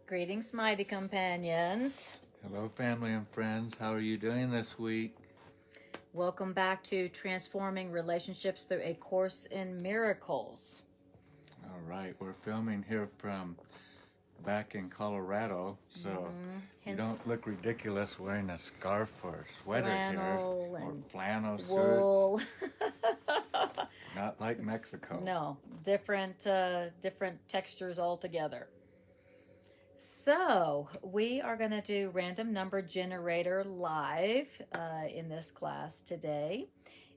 Greetings, mighty companions. Hello, family and friends. How are you doing this week? Welcome back to Transforming Relationships Through a Course in Miracles. All right, we're filming here from back in Colorado, so you don't look ridiculous wearing a scarf or a sweater flannel here, or and flannel wool. shirts. Not like Mexico. No, different textures altogether. So we are going to do random number generator live in this class today,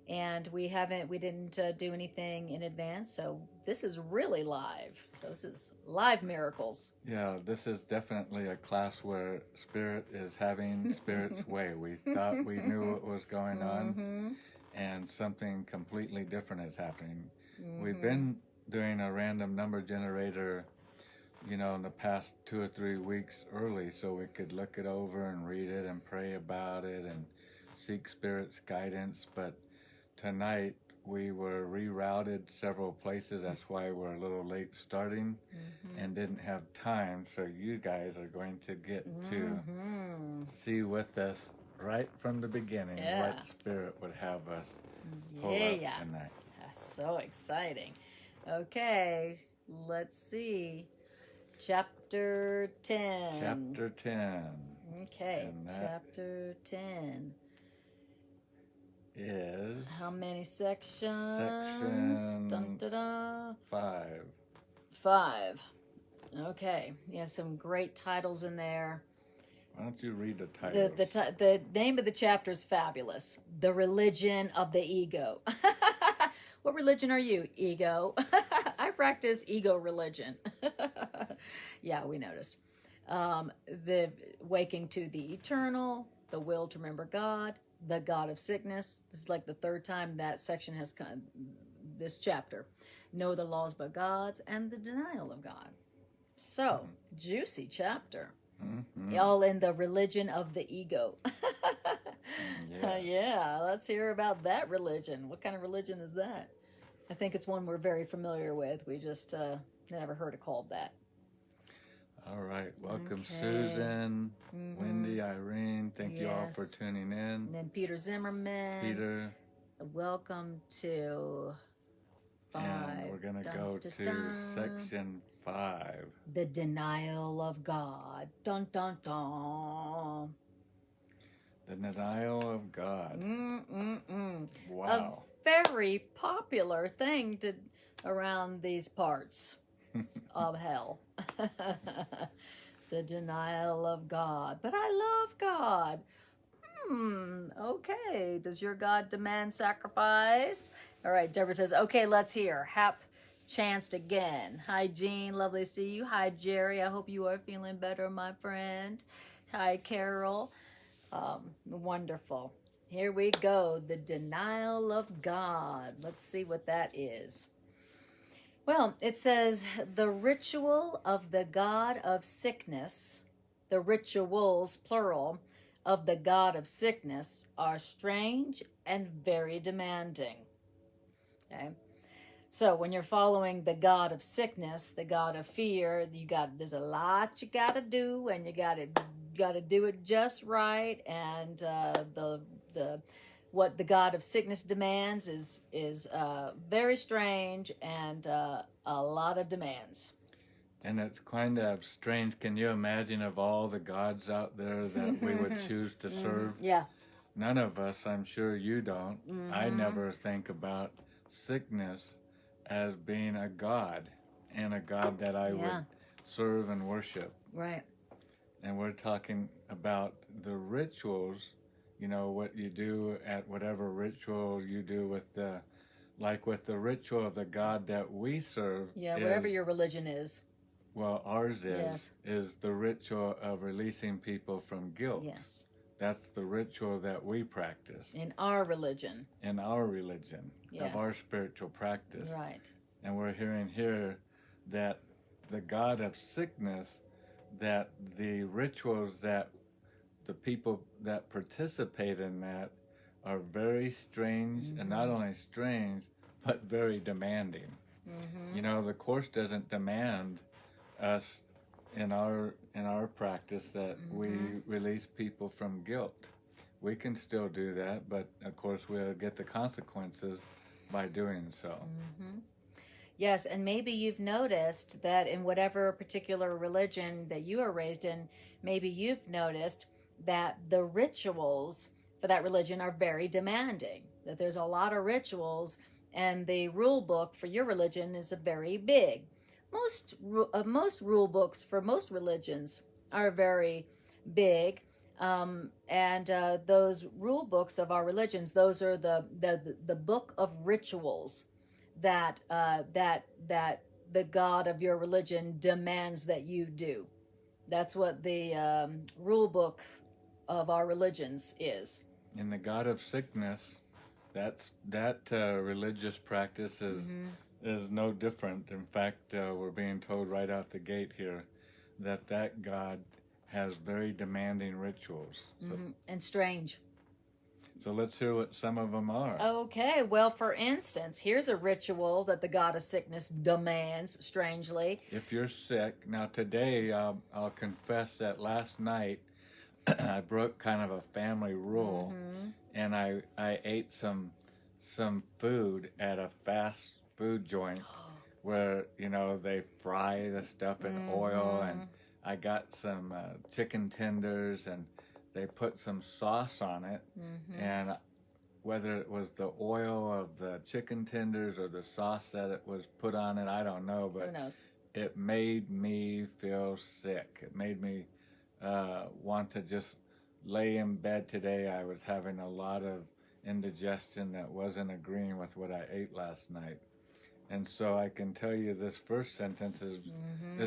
and we didn't do anything in advance, so this is really live. So this is live miracles. Yeah, this is definitely a class where Spirit is having Spirit's way. We thought we knew what was going on, and something completely different is happening. We've been doing a random number generator, in the past 2 or 3 weeks early, so we could look it over and read it and pray about it and seek Spirit's guidance. But tonight we were rerouted several places. That's why we're a little late starting and didn't have time. So you guys are going to get to see with us right from the beginning what Spirit would have us pull up tonight. That's so exciting. Okay, let's see. Chapter 10. Chapter 10. Okay, chapter 10 is... how many sections? Section Dun, da, da. 5. 5. Okay, you have some great titles in there. Why don't you read the title? The name of the chapter is fabulous. The Religion of the Ego. What religion are you? Ego. I practice ego religion. Yeah, we noticed. The waking to the eternal, the will to remember God, the God of sickness. This is like the third time that section has come, this chapter. Know the laws but God's, and the denial of God. So, juicy chapter. All in the religion of the ego. Yes. Yeah, let's hear about that religion. What kind of religion is that? I think it's one we're very familiar with. We just never heard it called that. All right. Welcome, Susan, Wendy, Irene. Thank you all for tuning in. And then Peter Zimmerman. Peter. Welcome to 5. And we're going to go to section 5. The denial of God. Dun, dun, dun. The denial of God. Wow. A very popular thing around these parts of hell. The denial of God. But I love God. Okay. Does your God demand sacrifice? All right. Deborah says, okay, let's hear. Hap chanced again. Hi, Jean. Lovely to see you. Hi, Jerry. I hope you are feeling better, my friend. Hi, Carol. Wonderful. Here we go. The denial of God. Let's see what that is. Well, it says the ritual of the God of sickness, the rituals, plural, of the God of sickness are strange and very demanding. Okay. So when you're following the God of sickness, the God of fear, there's a lot you got to do, and you got to do it just right. And what the God of sickness demands is very strange and a lot of demands. And it's kind of strange. Can you imagine of all the gods out there that we would choose to serve? Yeah. None of us, I'm sure you don't. I never think about sickness as being a god, and a god that I would serve and worship. Right. And we're talking about the rituals, what you do at whatever ritual you do with the ritual of the God that we serve. Yeah, whatever your religion is. Well, ours is the ritual of releasing people from guilt. Yes. That's the ritual that we practice. In our religion. In our religion, yes. Of our spiritual practice. Right. And we're hearing here that the God of sickness, that the rituals that the people that participate in that are very strange, and not only strange, but very demanding. The Course doesn't demand us in our practice that we release people from guilt. We can still do that, but of course we'll get the consequences by doing so. Yes, and maybe you've noticed that in whatever particular religion that you are raised in, maybe you've noticed that the rituals for that religion are very demanding, that there's a lot of rituals, and the rule book for your religion is very big. Most rule books for most religions are very big, and those rule books of our religions, those are the book of rituals that the God of your religion demands that you do. That's what the rule book of our religions is. In the God of sickness, that religious practice is no different. In fact, we're being told right out the gate here that God has very demanding rituals. And strange. So let's hear what some of them are. Okay, well, for instance, here's a ritual that the God of sickness demands, strangely. If you're sick, now today I'll confess that last night I broke kind of a family rule, and I ate some food at a fast food joint where, you know, they fry the stuff in oil, and I got some chicken tenders, and they put some sauce on it, and whether it was the oil of the chicken tenders or the sauce that it was put on it, I don't know, but Who knows? it made me feel sick. It made me want to just lay in bed today. I was having a lot of indigestion that wasn't agreeing with what I ate last night. And so I can tell you this first sentence is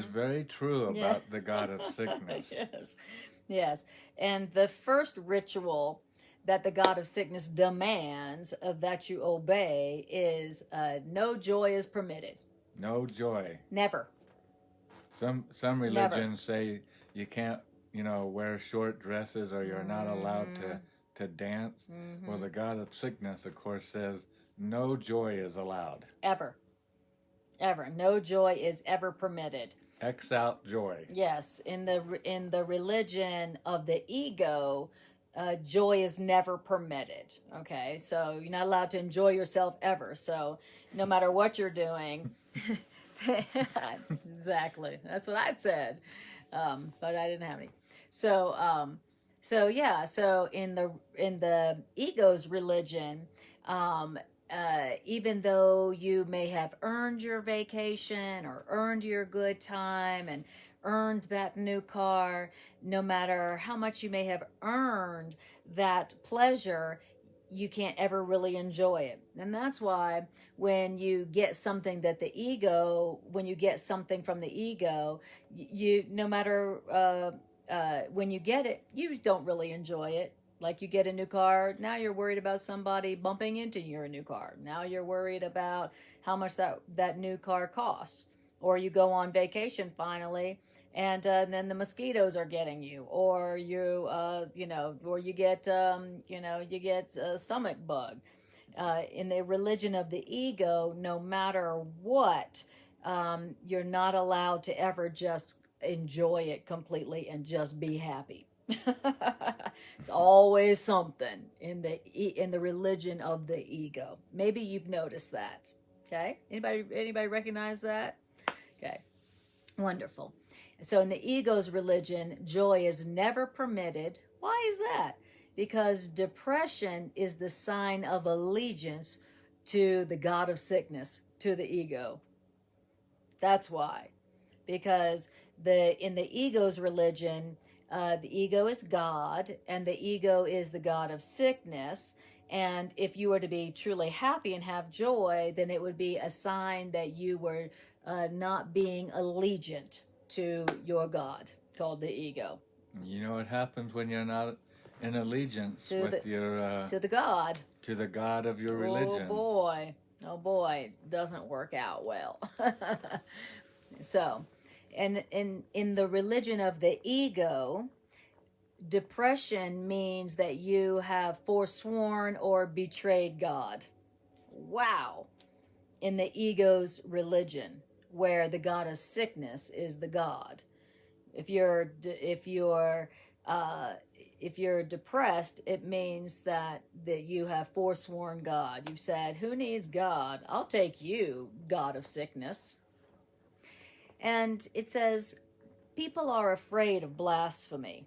very true about the God of sickness. Yes. And the first ritual that the God of sickness demands that you obey is no joy is permitted. No joy. Never. Some religions say you can't, you know, wear short dresses, or you're not allowed to dance. Well, the God of sickness, of course, says no joy is allowed. Ever. No joy is ever permitted. X out joy. Yes, in the religion of the ego, joy is never permitted. Okay, so you're not allowed to enjoy yourself ever. So no matter what you're doing, exactly, that's what I said, but I didn't have any. So in the ego's religion, even though you may have earned your vacation or earned your good time and earned that new car, no matter how much you may have earned that pleasure, you can't ever really enjoy it. And that's why when you get something from the ego, you no matter when you get it, you don't really enjoy it. Like you get a new car, now you're worried about somebody bumping into your new car. Now you're worried about how much that new car costs. Or you go on vacation finally, and then the mosquitoes are getting you, or or you get a stomach bug. In the religion of the ego, no matter what, you're not allowed to ever just enjoy it completely and just be happy. It's always something in the religion of the ego. Maybe you've noticed that. Okay, anybody recognize that? Okay, wonderful. So in the ego's religion, joy is never permitted. Why is that? Because depression is the sign of allegiance to the God of sickness, to the ego. That's why. Because in the ego's religion, the ego is God, and the ego is the God of sickness. And if you were to be truly happy and have joy, then it would be a sign that you were not being allegiant to your God, called the ego. You know what happens when you're not in allegiance to the God of your religion. Oh boy, it doesn't work out well. So, and in the religion of the ego, depression means that you have forsworn or betrayed God. Wow. In the ego's religion, where the God of sickness is the God, If you're depressed, it means that you have forsworn God. You've said, "Who needs God? I'll take you, God of sickness." And it says, people are afraid of blasphemy,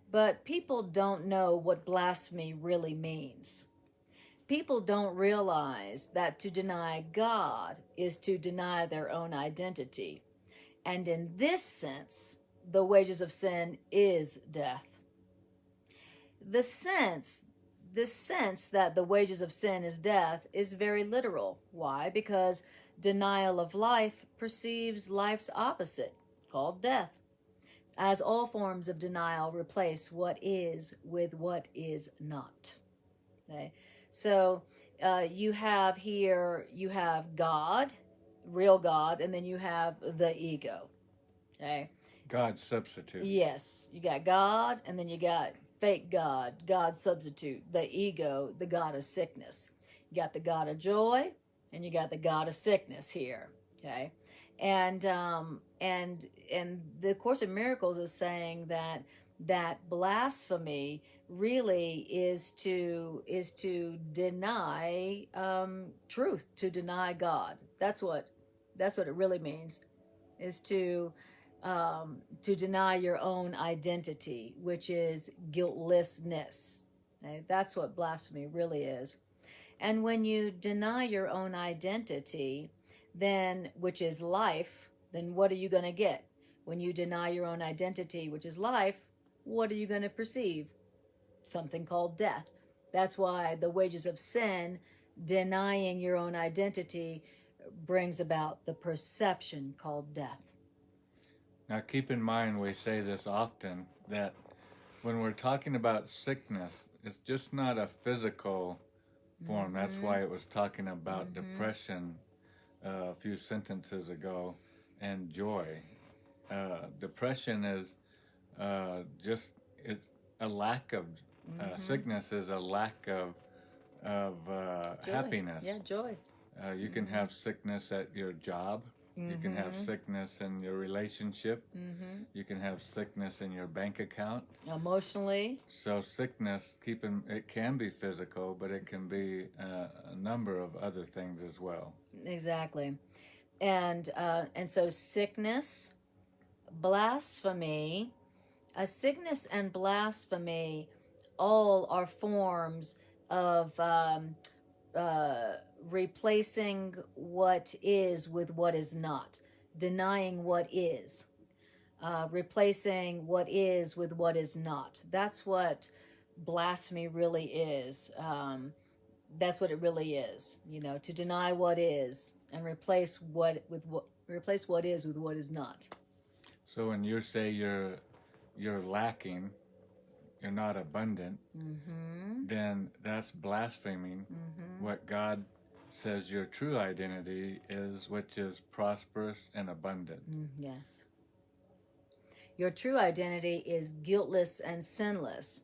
but people don't know what blasphemy really means. People don't realize that to deny God is to deny their own identity. And in this sense, the wages of sin is death. The sense that the wages of sin is death is very literal. Why? Because denial of life perceives life's opposite, called death. As all forms of denial replace what is with what is not. Okay? So you have God, real God, and then you have the ego. Okay? God's substitute. Yes, you got God, and then you got fake God, God's substitute, the ego, the God of sickness. You got the God of joy, and you got the God of sickness here. Okay, and the Course in Miracles is saying that blasphemy really is to deny truth, to deny God. That's what it really means, is to deny your own identity, which is guiltlessness. Okay? That's what blasphemy really is. And when you deny your own identity, then, which is life, then what are you going to get? When you deny your own identity, which is life, what are you going to perceive? Something called death. That's why the wages of sin, denying your own identity, brings about the perception called death. Now keep in mind, we say this often, that when we're talking about sickness, it's just not a physical form. That's why it was talking about depression a few sentences ago, and joy. Depression is just, it's a lack of, sickness is a lack of happiness. Yeah, joy. You can have sickness at your job. You can have sickness in your relationship. You can have sickness in your bank account. Emotionally. So sickness, it can be physical, but it can be a number of other things as well. Exactly. And so sickness, blasphemy, sickness and blasphemy all are forms of replacing what is with what is not, denying what is, replacing what is with what is not. That's what blasphemy really is. That's what it really is, to deny what is and replace what is with what is not. So when you say you're lacking, you're not abundant, then that's blaspheming what God says your true identity is, which is prosperous and abundant. Yes. Your true identity is guiltless and sinless.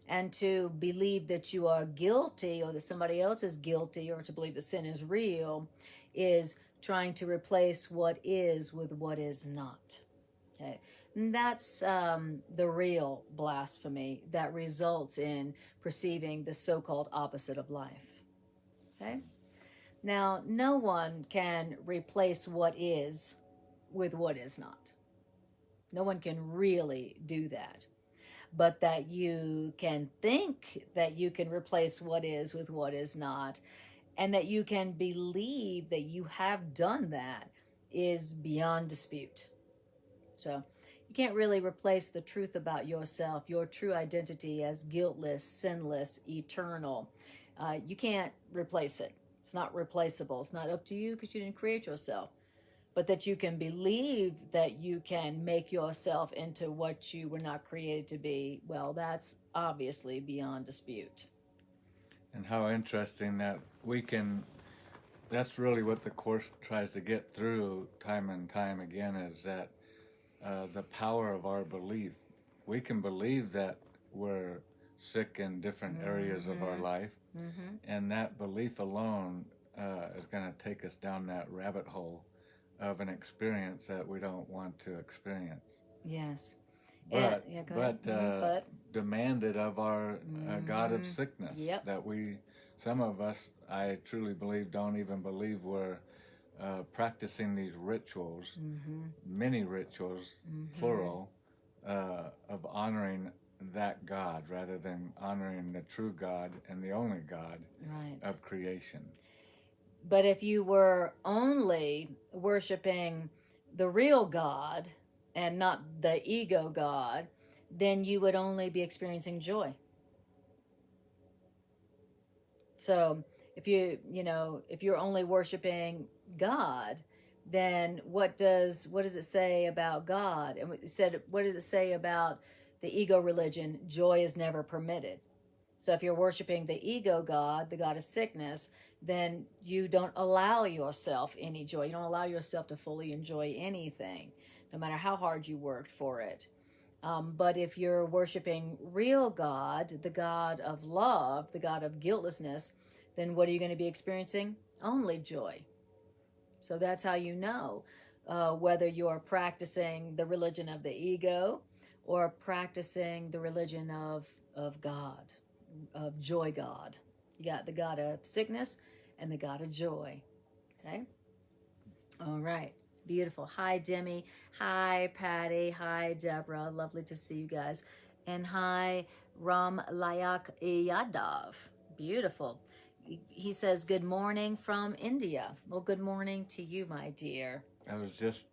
And to believe that you are guilty, or that somebody else is guilty, or to believe that sin is real, is trying to replace what is with what is not. Okay, and that's the real blasphemy that results in perceiving the so-called opposite of life. Okay, now no one can replace what is with what is not. No one can really do that. But that you can think that you can replace what is with what is not, and that you can believe that you have done that, is beyond dispute. So you can't really replace the truth about yourself, your true identity as guiltless, sinless, eternal. You can't replace it. It's not replaceable. It's not up to you because you didn't create yourself. But that you can believe that you can make yourself into what you were not created to be, well, that's obviously beyond dispute. And how interesting that that's really what the Course tries to get through time and time again, is that the power of our belief. We can believe that we're sick in different areas of our life, and that belief alone is going to take us down that rabbit hole of an experience that we don't want to experience. Yes. But, Yeah, go ahead. But demanded of our God of sickness. Yep. That some of us, I truly believe, don't even believe we're practicing these rituals, many rituals, plural, of honoring that God rather than honoring the true God and the only God of creation. But if you were only worshiping the real God and not the ego God, then you would only be experiencing joy. So if if you're only worshiping God, then what does it say about God? And it said, what does it say about the ego religion? Joy is never permitted. So if you're worshiping the ego God, the God of sickness, then you don't allow yourself any joy. You don't allow yourself to fully enjoy anything, no matter how hard you worked for it. But if you're worshiping real God, the God of love, the God of guiltlessness, then what are you going to be experiencing? Only joy. So that's how you know whether you're practicing the religion of the ego or practicing the religion of God, of joy God. You got the God of sickness and the God of joy. Okay? All right. Beautiful. Hi, Demi. Hi, Patty. Hi, Deborah. Lovely to see you guys. And hi, Ram Layak Yadav. Beautiful. He says, good morning from India. Well, good morning to you, my dear. I was just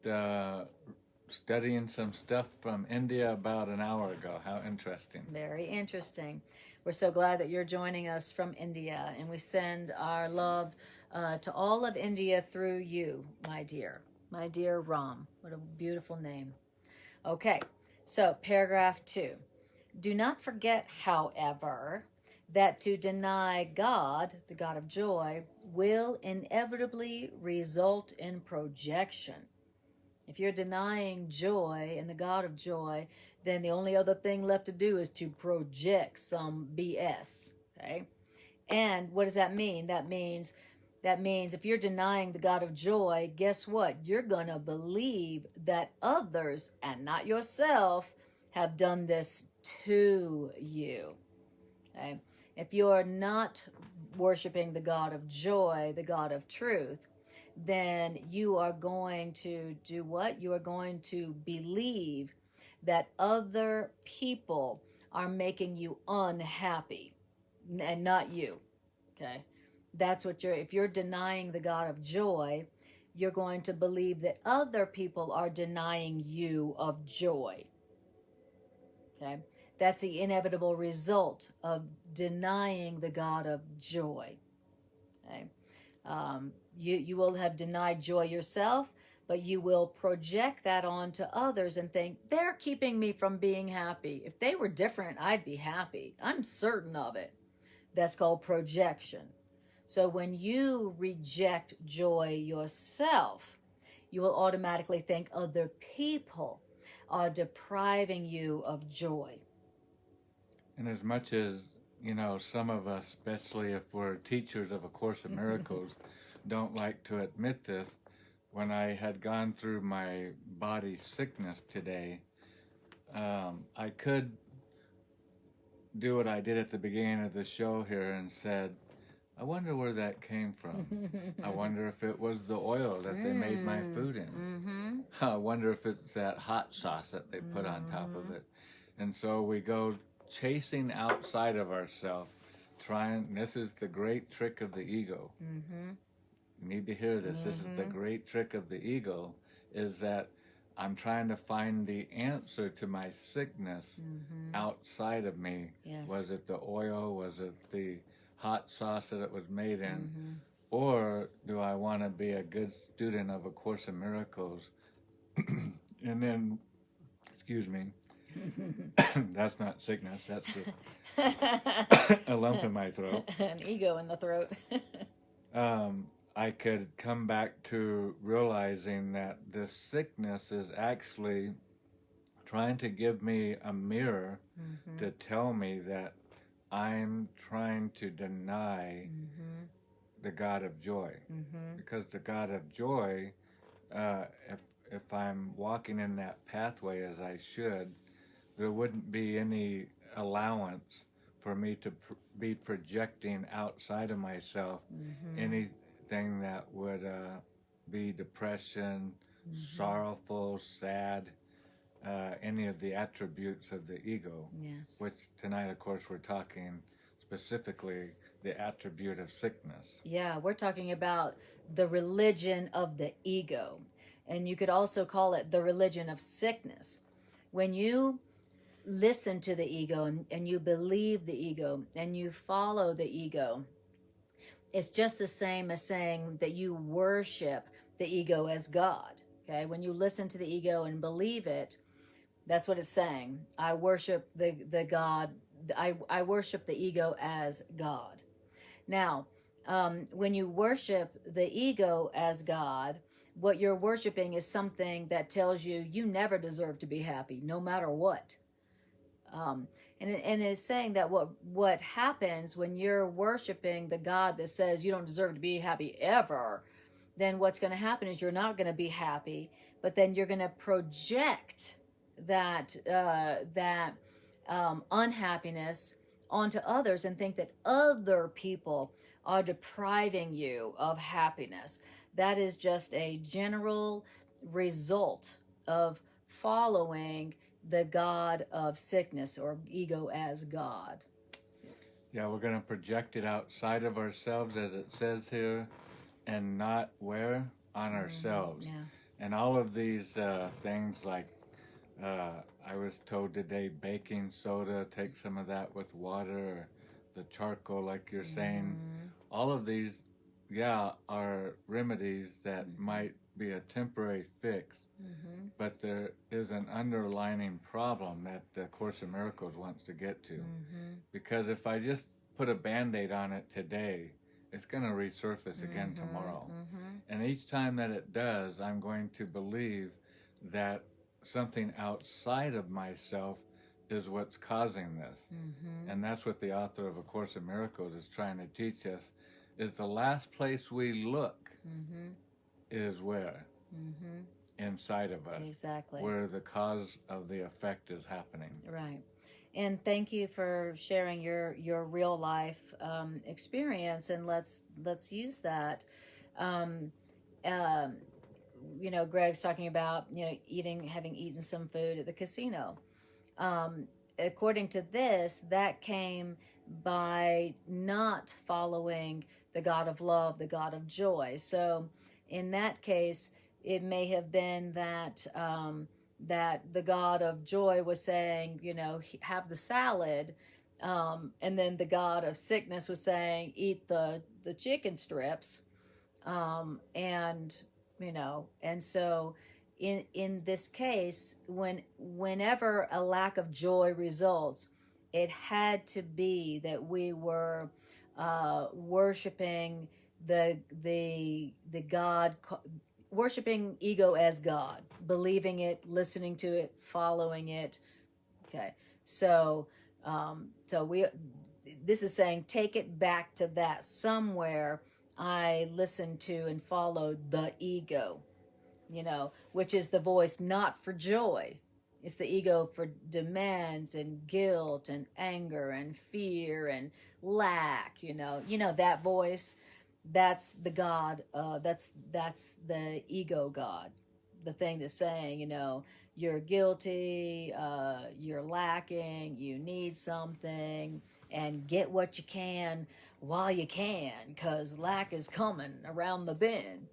studying some stuff from India about an hour ago. How interesting. Very interesting. We're so glad that you're joining us from India, and we send our love to all of India through you, my dear Ram. What a beautiful name. Okay, so paragraph 2. Do not forget, however, that to deny God, the God of joy, will inevitably result in projection. If you're denying joy and the God of joy, then the only other thing left to do is to project some BS, okay? And what does that mean? That means if you're denying the God of joy, guess what? You're going to believe that others, and not yourself, have done this to you, okay? If you're not worshiping the God of joy, the God of truth, then you are going to do what? You are going to believe that other people are making you unhappy and not you, okay? That's what if you're denying the God of joy, you're going to believe that other people are denying you of joy, okay? That's the inevitable result of denying the God of joy, okay? You will have denied joy yourself, but you will project that onto others and think, they're keeping me from being happy. If they were different, I'd be happy. I'm certain of it. That's called projection. So when you reject joy yourself, you will automatically think other people are depriving you of joy. And as much as, some of us, especially if we're teachers of A Course in Miracles, don't like to admit this, when I had gone through my body sickness today, I could do what I did at the beginning of the show here and said, I wonder where that came from. I wonder if it was the oil that they made my food in. I wonder if it's that hot sauce that they put on top of it. And so we go chasing outside of ourselves, this is the great trick of the ego. You need to hear this. This is the great trick of the ego, is that I'm trying to find the answer to my sickness outside of me. Yes. Was it the oil? Was it the hot sauce that it was made in? Or do I want to be a good student of A Course in Miracles? And then, excuse me, that's not sickness, that's just a lump in my throat. An ego in the throat. I could come back to realizing that this sickness is actually trying to give me a mirror to tell me that I'm trying to deny the God of joy. Because the God of joy, if I'm walking in that pathway as I should, there wouldn't be any allowance for me to be projecting outside of myself anything that would be depression, sorrowful, sad, any of the attributes of the ego. Yes. Which tonight, of course, we're talking specifically the attribute of sickness. Yeah, we're talking about the religion of the ego. And you could also call it the religion of sickness. When you listen to the ego and you believe the ego and you follow the ego, it's just the same as saying that you worship the ego as God. Okay, when you listen to the ego and believe it, that's what it's saying. I worship the God. I worship the ego as God. Now, when you worship the ego as God, what you're worshiping is something that tells you you never deserve to be happy, no matter what. And it's saying that what happens when you're worshiping the God that says you don't deserve to be happy ever, then what's going to happen is you're not going to be happy, but then you're going to project that unhappiness onto others and think that other people are depriving you of happiness. That is just a general result of following the God of sickness or ego as God. Yeah, we're going to project it outside of ourselves, as it says here, and not where? On ourselves. Yeah. And all of these things like, I was told today, baking soda, take some of that with water, or the charcoal, like you're saying. All of these, are remedies that might be a temporary fix, but there is an underlining problem that the Course in Miracles wants to get to. Because if I just put a Band-Aid on it today, it's going to resurface again tomorrow. And each time that it does, I'm going to believe that something outside of myself is what's causing this. And that's what the author of A Course in Miracles is trying to teach us, is the last place we look is where? Inside of us. Exactly. Where the cause of the effect is happening. Right. And thank you for sharing your real life experience, and let's use that. Greg's talking about having eaten some food at the casino. According to this, that came by not following the God of love, the God of joy. So in that case, it may have been that that the God of joy was saying, have the salad, and then the God of sickness was saying, eat the chicken strips, and so in this case, whenever a lack of joy results, it had to be that we were worshiping the God, worshiping ego as God, believing it, listening to it, following it. Okay, so this is saying take it back to that. Somewhere I listened to and followed the ego, which is the voice not for joy. It's the ego for demands and guilt and anger and fear and lack. That voice. That's the God. That's the ego God, the thing that's saying, you're guilty, you're lacking, you need something, and get what you can while you can, because lack is coming around the bend.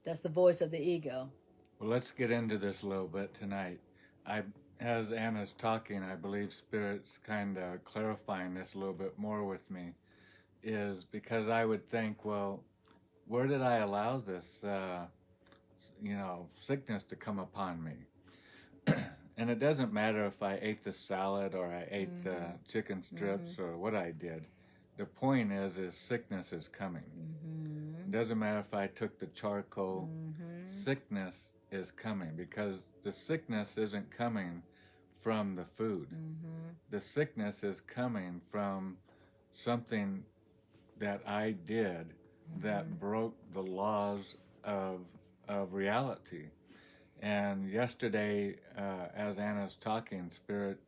That's the voice of the ego. Well, let's get into this a little bit tonight. As Anna's talking, I believe Spirit's kind of clarifying this a little bit more with me, is because I would think, well, where did I allow this, sickness to come upon me? And it doesn't matter if I ate the salad or I ate the chicken strips or what I did. The point is sickness is coming. It doesn't matter if I took the charcoal. Sickness is coming, because the sickness isn't coming from the food. The sickness is coming from something that I did that broke the laws of reality. And yesterday, as Anna's talking, Spirit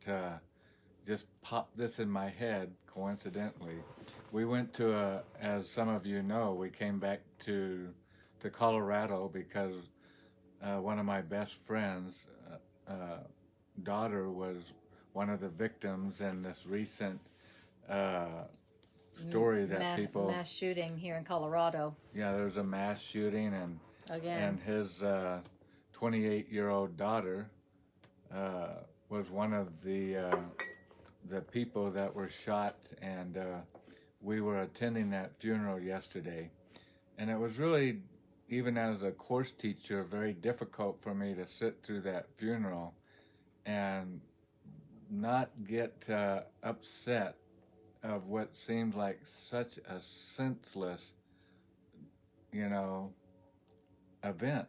just popped this in my head, coincidentally. We went to as some of you know, we came back to Colorado because one of my best friends' daughter was one of the victims in this recent story that mass shooting here in Colorado. Yeah, there was a mass shooting, and his 28-year-old daughter was one of the people that were shot, and we were attending that funeral yesterday, and it was really, even as a course teacher, very difficult for me to sit through that funeral and not get upset of what seemed like such a senseless, event.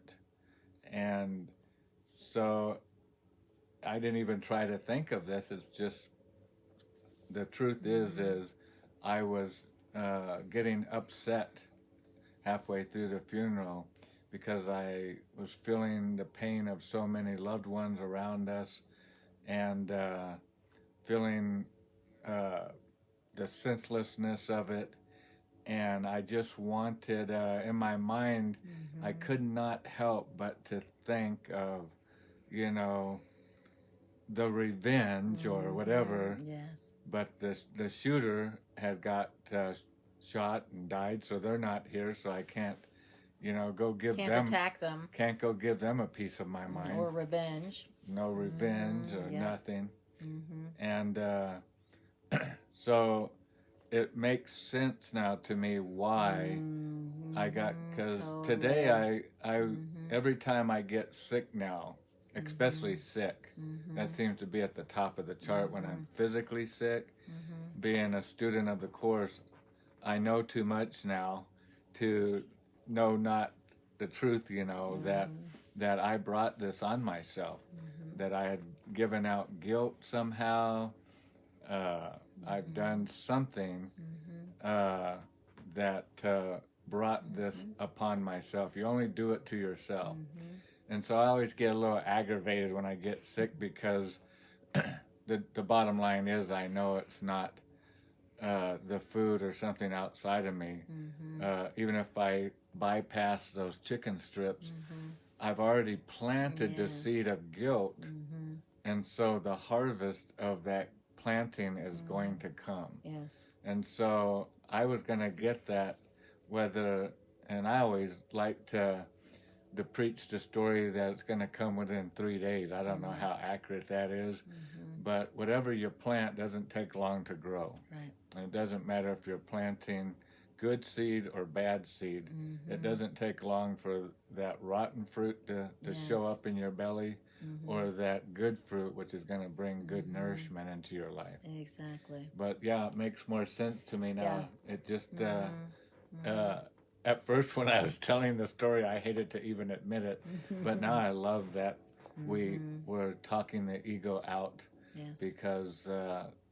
And so I didn't even try to think of this. It's just, the truth is I was getting upset halfway through the funeral because I was feeling the pain of so many loved ones around us, and feeling the senselessness of it. And I just wanted, in my mind, I could not help but to think of, the revenge or whatever. Yes. But the shooter had got shot and died, so they're not here, so I can't, go give them... Can't attack them. Can't go give them a piece of my mind. Or revenge. No revenge or nothing. Mm-hmm. And so it makes sense now to me why I got, because today I every time I get sick now, especially sick, that seems to be at the top of the chart when I'm physically sick. Being a student of the course, I know too much now to know not the truth, that I brought this on myself, that I had given out guilt somehow. I've done something that brought this upon myself. You only do it to yourself. And so I always get a little aggravated when I get sick because the bottom line is I know it's not the food or something outside of me. Even if I bypass those chicken strips, I've already planted the seed of guilt. And so the harvest of that planting is going to come. Yes. And so I was going to get that and I always like to preach the story that it's going to come within 3 days. I don't know how accurate that is, but whatever you plant doesn't take long to grow. Right. And it doesn't matter if you're planting good seed or bad seed. It doesn't take long for that rotten fruit to show up in your belly, or that good fruit, which is going to bring good nourishment into your life. Exactly. But yeah, it makes more sense to me now. It just, at first when I was telling the story, I hated to even admit it, but now I love that we were talking the ego out. Yes. Because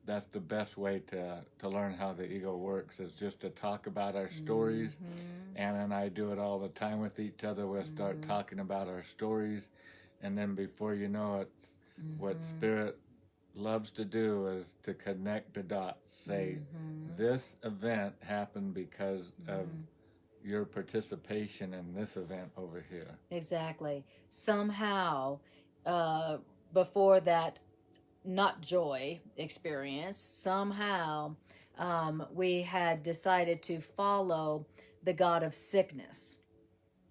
that's the best way to learn how the ego works, is just to talk about our stories. Anna and I do it all the time with each other. We'll start talking about our stories, and then before you know it, what Spirit loves to do is to connect the dots. Say, this event happened because of your participation in this event over here. Exactly. Somehow, before that not joy experience, somehow we had decided to follow the god of sickness.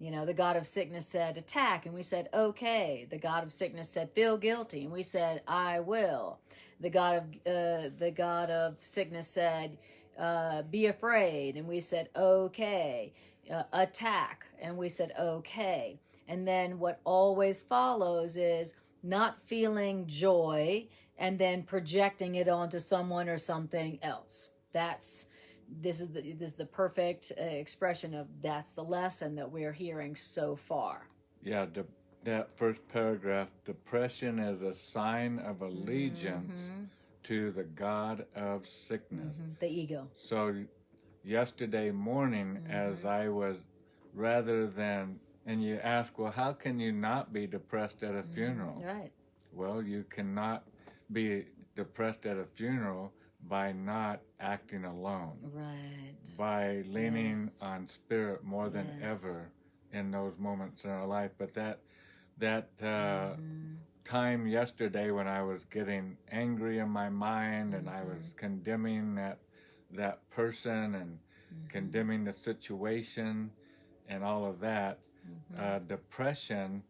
The god of sickness said attack, and we said okay. The god of sickness said feel guilty, and we said I will. The god of sickness said be afraid, and we said okay. Attack, and we said okay. And then what always follows is not feeling joy and then projecting it onto someone or something else. This is the perfect expression of that's the lesson that we're hearing so far. Yeah, that first paragraph, depression is a sign of allegiance to the god of sickness. The ego. So yesterday morning, as I was, rather than And you ask, well, how can you not be depressed at a funeral? Right. Well, you cannot be depressed at a funeral by not acting alone. Right. By leaning Yes. on spirit more than Yes. ever in those moments in our life. But that time yesterday when I was getting angry in my mind and I was condemning that person and condemning the situation and all of that, depression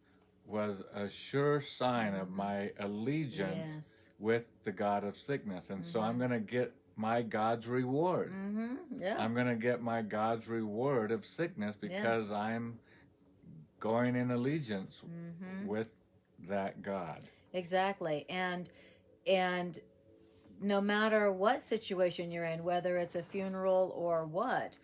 was a sure sign of my allegiance Yes. with the God of sickness. And so I'm going to get my God's reward. Yeah. I'm going to get my God's reward of sickness because I'm going in allegiance with that God. Exactly. And no matter what situation you're in, whether it's a funeral or what,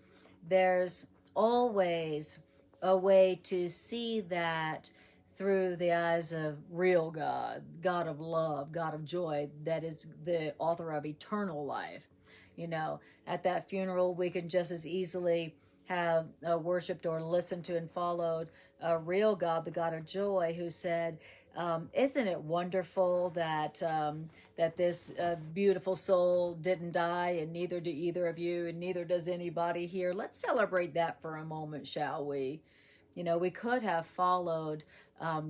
there's always a way to see that through the eyes of real God, God of love, God of joy, that is the author of eternal life. You know, at that funeral, we can just as easily have worshipped or listened to and followed a real God, the God of joy, who said, isn't it wonderful that that this beautiful soul didn't die, and neither do either of you, and neither does anybody here. Let's celebrate that for a moment, shall we? You know, we could have followed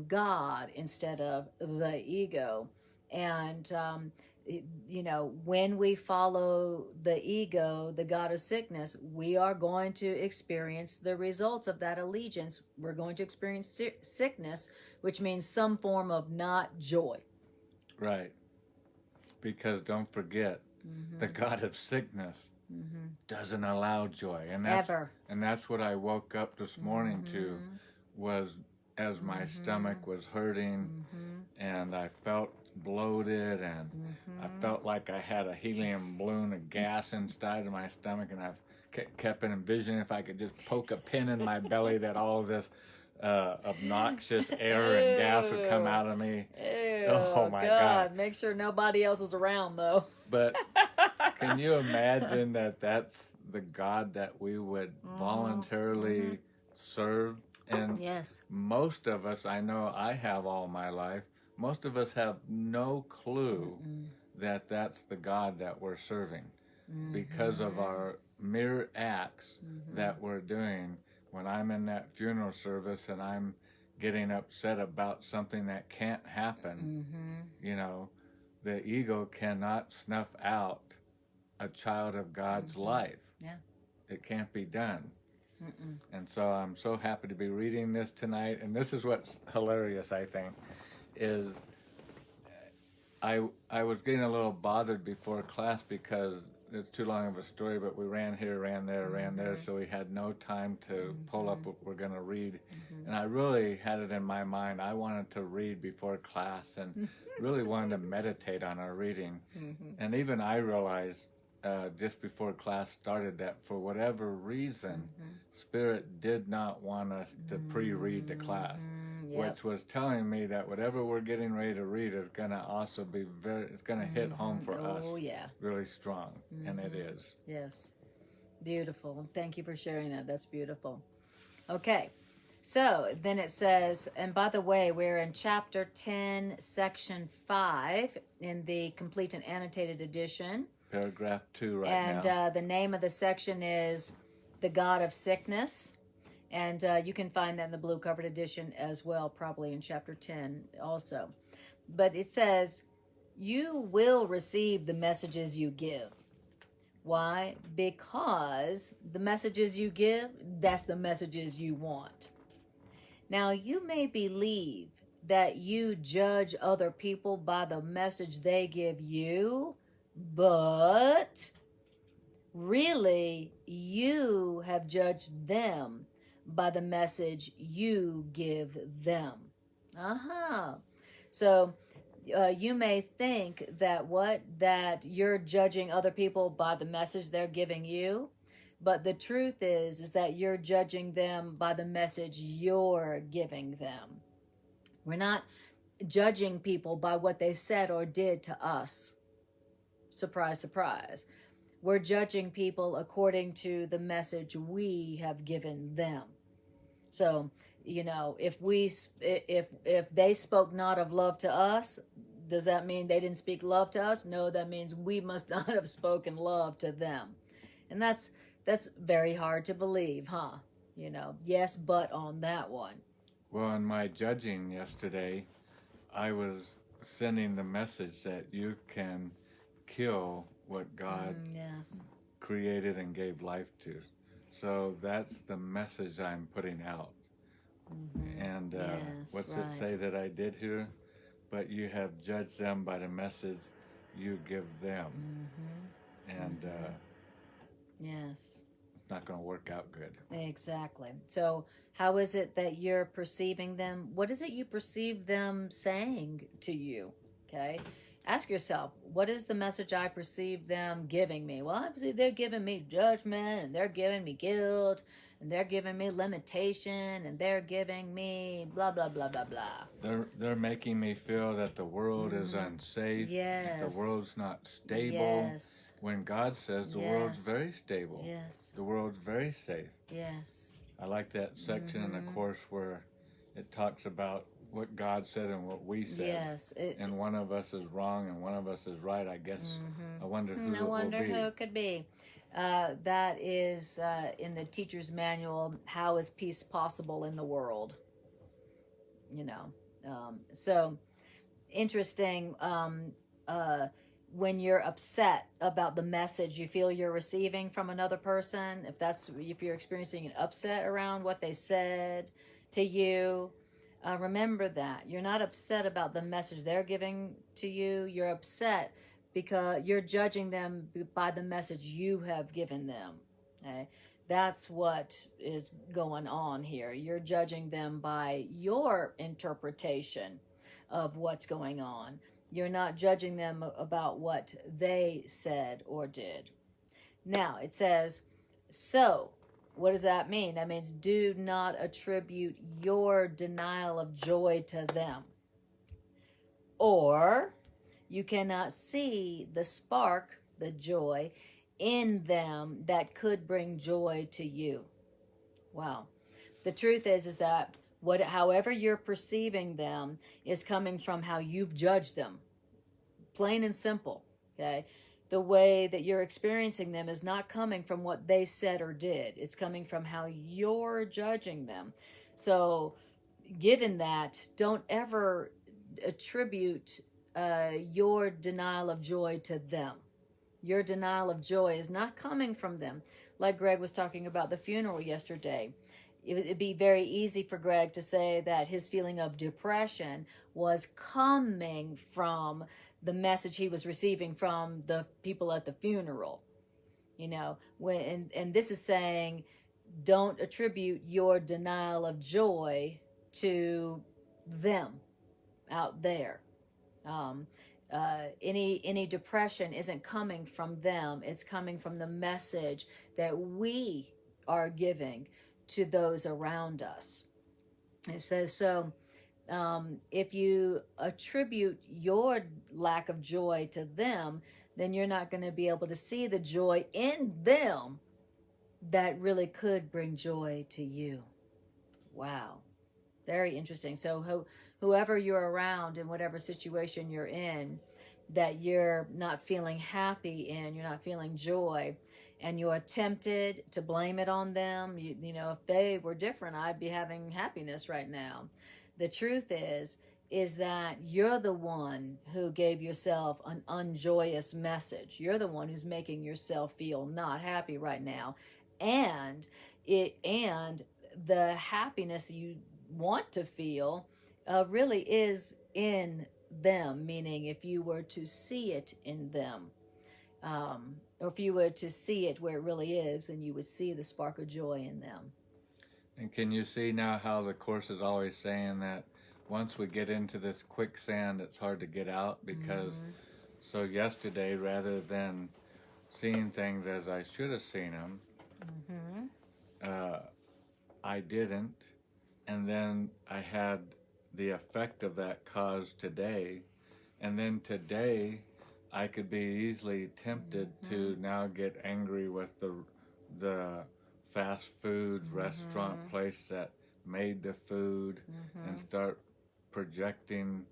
God instead of the ego. And, you know, when we follow the ego, the God of sickness, we are going to experience the results of that allegiance. We're going to experience sickness, which means some form of not joy. Right. Because don't forget, the God of sickness doesn't allow joy. And that's what I woke up this morning to, was as my stomach was hurting and I felt bloated and I felt like I had a helium balloon of gas inside of my stomach, and I kept envisioning if I could just poke a pin in my belly that all this obnoxious air and gas would come out of me. Ew, oh my God. Make sure nobody else is around, though. But can you imagine that that's the God that we would voluntarily serve? And Yes. most of us, I know I have all my life, most of us have no clue that that's the God that we're serving because of our mere acts that we're doing. When I'm in that funeral service and I'm getting upset about something that can't happen, you know, the ego cannot snuff out a child of God's life. Yeah. It can't be done. And so I'm so happy to be reading this tonight. And this is what's hilarious, I think, is I was getting a little bothered before class because it's too long of a story, but we ran here, ran there, ran there, so we had no time to pull up what we're going to read. And I really had it in my mind. I wanted to read before class and really wanted to meditate on our reading. And even I realized just before class started that for whatever reason, Spirit did not want us to pre-read the class, which was telling me that whatever we're getting ready to read is going to also be it's going to hit home for us really strong, and it is. Yes. Beautiful. Thank you for sharing that. That's beautiful. Okay. So then it says, and by the way, we're in chapter 10, section 5 in the complete and annotated edition. Paragraph 2 right now. And the name of the section is The God of Sickness. And you can find that in the blue covered edition as well, probably in chapter 10 also. But it says, you will receive the messages you give. Why? Because the messages you give, that's the messages you want. Now, you may believe that you judge other people by the message they give you, but really, you have judged them by the message you give them. So you may think that you're judging other people by the message they're giving you, but the truth is that you're judging them by the message you're giving them. We're not judging people by what they said or did to us. Surprise, surprise. We're judging people according to the message we have given them. So you know, if they spoke not of love to us, does that mean they didn't speak love to us? No, that means we must not have spoken love to them. And that's very hard to believe, huh? You know, yes, but on that one. Well, in my judging yesterday, I was sending the message that you can kill what God Yes. created and gave life to. So that's the message I'm putting out. And Yes, what's right. it say that I did here? But you have judged them by the message you give them. And Yes. it's not going to work out good. Exactly. So how is it that you're perceiving them? What is it you perceive them saying to you? Okay. Ask yourself, what is the message I perceive them giving me? Well, I perceive they're giving me judgment, and they're giving me guilt, and they're giving me limitation, and they're giving me blah, blah, blah, blah, blah. They're making me feel that the world is unsafe. Yes. That the world's not stable. Yes. When God says the world's very stable. Yes. The world's very safe. Yes. I like that section in the Course where it talks about what God said and what we said. Yes. And one of us is wrong and one of us is right, I guess. I wonder who it will be. who it could be. That is in the teacher's manual, How is Peace Possible in the World? You know. So, interesting. When you're upset about the message you feel you're receiving from another person, if you're experiencing an upset around what they said to you, remember that you're not upset about the message they're giving to you. You're upset because you're judging them by the message you have given them. Okay? That's what is going on here. You're judging them by your interpretation of what's going on. You're not judging them about what they said or did. Now, it says, so, what does that mean? That means do not attribute your denial of joy to them. Or you cannot see the spark, the joy, in them that could bring joy to you. Wow. The truth is that however you're perceiving them is coming from how you've judged them. Plain and simple, okay? The way that you're experiencing them is not coming from what they said or did. It's coming from how you're judging them. So, given that, don't ever attribute your denial of joy to them. Your denial of joy is not coming from them. Like Greg was talking about the funeral yesterday. It'd be very easy for Greg to say that his feeling of depression was coming from the message he was receiving from the people at the funeral. You know, and this is saying, don't attribute your denial of joy to them out there. Any depression isn't coming from them. It's coming from the message that we are giving to those around us. It says, so if you attribute your lack of joy to them, then you're not going to be able to see the joy in them that really could bring joy to you. Wow. Very interesting. So whoever you're around in whatever situation you're in, that you're not feeling happy in, you're not feeling joy, and you're tempted to blame it on them. You know, if they were different, I'd be having happiness right now. The truth is that you're the one who gave yourself an unjoyous message. You're the one who's making yourself feel not happy right now. And the happiness you want to feel really is in them, meaning if you were to see it in them, or if you were to see it where it really is, then you would see the spark of joy in them. And can you see now how the Course is always saying that once we get into this quicksand, it's hard to get out? Because so yesterday, rather than seeing things as I should have seen them, I didn't. And then I had the effect of that cause today. And then today, I could be easily tempted to now get angry with the fast food restaurant place that made the food and start projecting,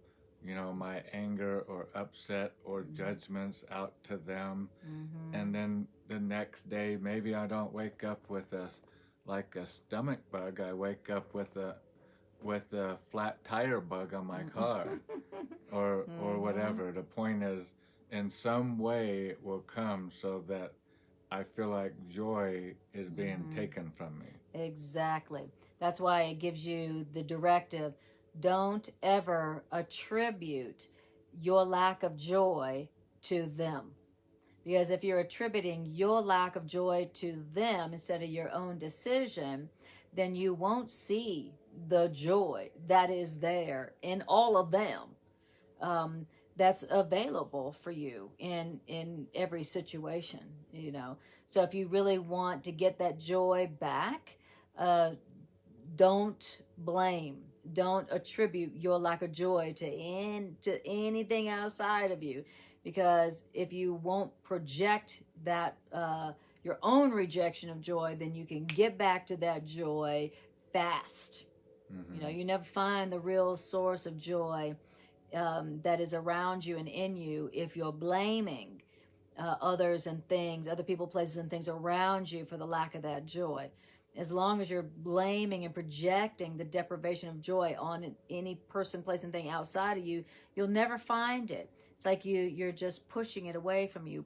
my anger or upset or judgments out to them. And then the next day, maybe I don't wake up with a stomach bug. I wake up with a flat tire bug on my car or whatever. The point is, in some way it will come so that I feel like joy is being taken from me. Exactly. That's why it gives you the directive. Don't ever attribute your lack of joy to them. Because if you're attributing your lack of joy to them instead of your own decision, then you won't see the joy that is there in all of them. That's available for you in every situation, So if you really want to get that joy back, don't blame. Don't attribute your lack of joy to anything outside of you, because if you won't project that your own rejection of joy, then you can get back to that joy fast. You never find the real source of joy that is around you and in you if you're blaming others and things, other people, places, and things around you for the lack of that joy. As long as you're blaming and projecting the deprivation of joy on any person, place, and thing outside of you, you'll never find it. It's like you're just pushing it away from you.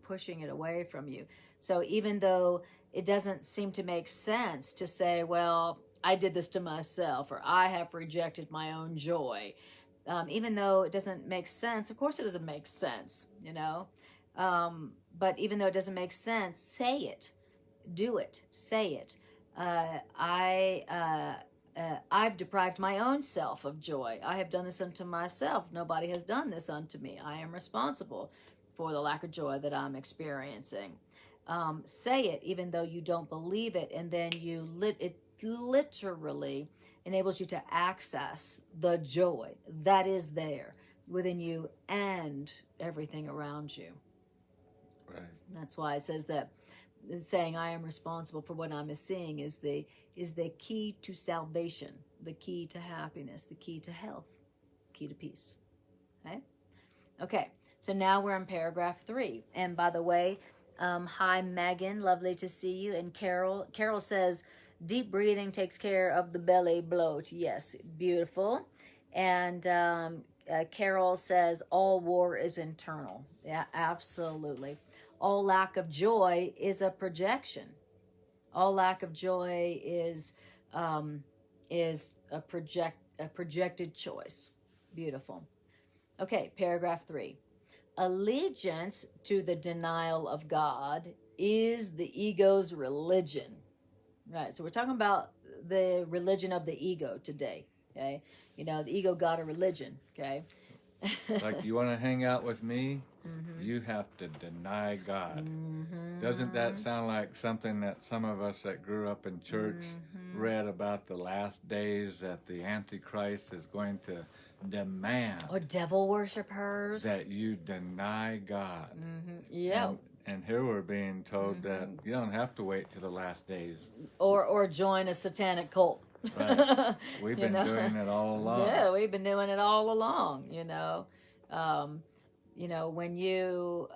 So even though it doesn't seem to make sense to say, well, I did this to myself, or I have rejected my own joy, even though it doesn't make sense, of course it doesn't make sense, but even though it doesn't make sense, say it, do it, say it. I've deprived my own self of joy. I have done this unto myself. Nobody has done this unto me. I am responsible for the lack of joy that I'm experiencing. Say it, even though you don't believe it, and then it literally enables you to access the joy that is there within you and everything around you. Right. That's why it says that saying I am responsible for what I'm seeing is the key to salvation, the key to happiness, the key to health, key to peace. Okay, so now we're in paragraph 3. And by the way, hi Megan, lovely to see you. And Carol says, deep breathing takes care of the belly bloat. Yes, beautiful. And Carol says, all war is internal. Yeah, absolutely. All lack of joy is a projection. All lack of joy is a projected choice. Beautiful. Okay, paragraph 3. Allegiance to the denial of God is the ego's religion. Right, so we're talking about the religion of the ego today, okay? The ego got a religion, okay? Like, you want to hang out with me? You have to deny God. Doesn't that sound like something that some of us that grew up in church read about the last days, that the Antichrist is going to demand? Or devil worshippers. That you deny God. Yeah. And here we're being told that you don't have to wait to the last days. Or join a satanic cult. Right. We've been doing it all along. Yeah, we've been doing it all along, when you,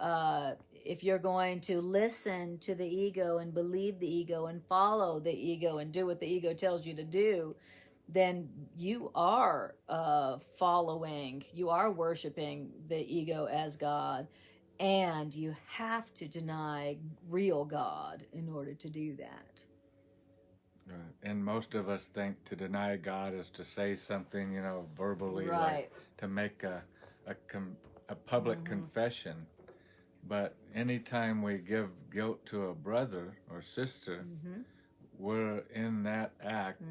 if you're going to listen to the ego and believe the ego and follow the ego and do what the ego tells you to do, then you are you are worshiping the ego as God, and you have to deny real God in order to do that. Right. And most of us think to deny God is to say something, verbally, Right. like to make a public confession. But anytime we give guilt to a brother or sister, we're in that act.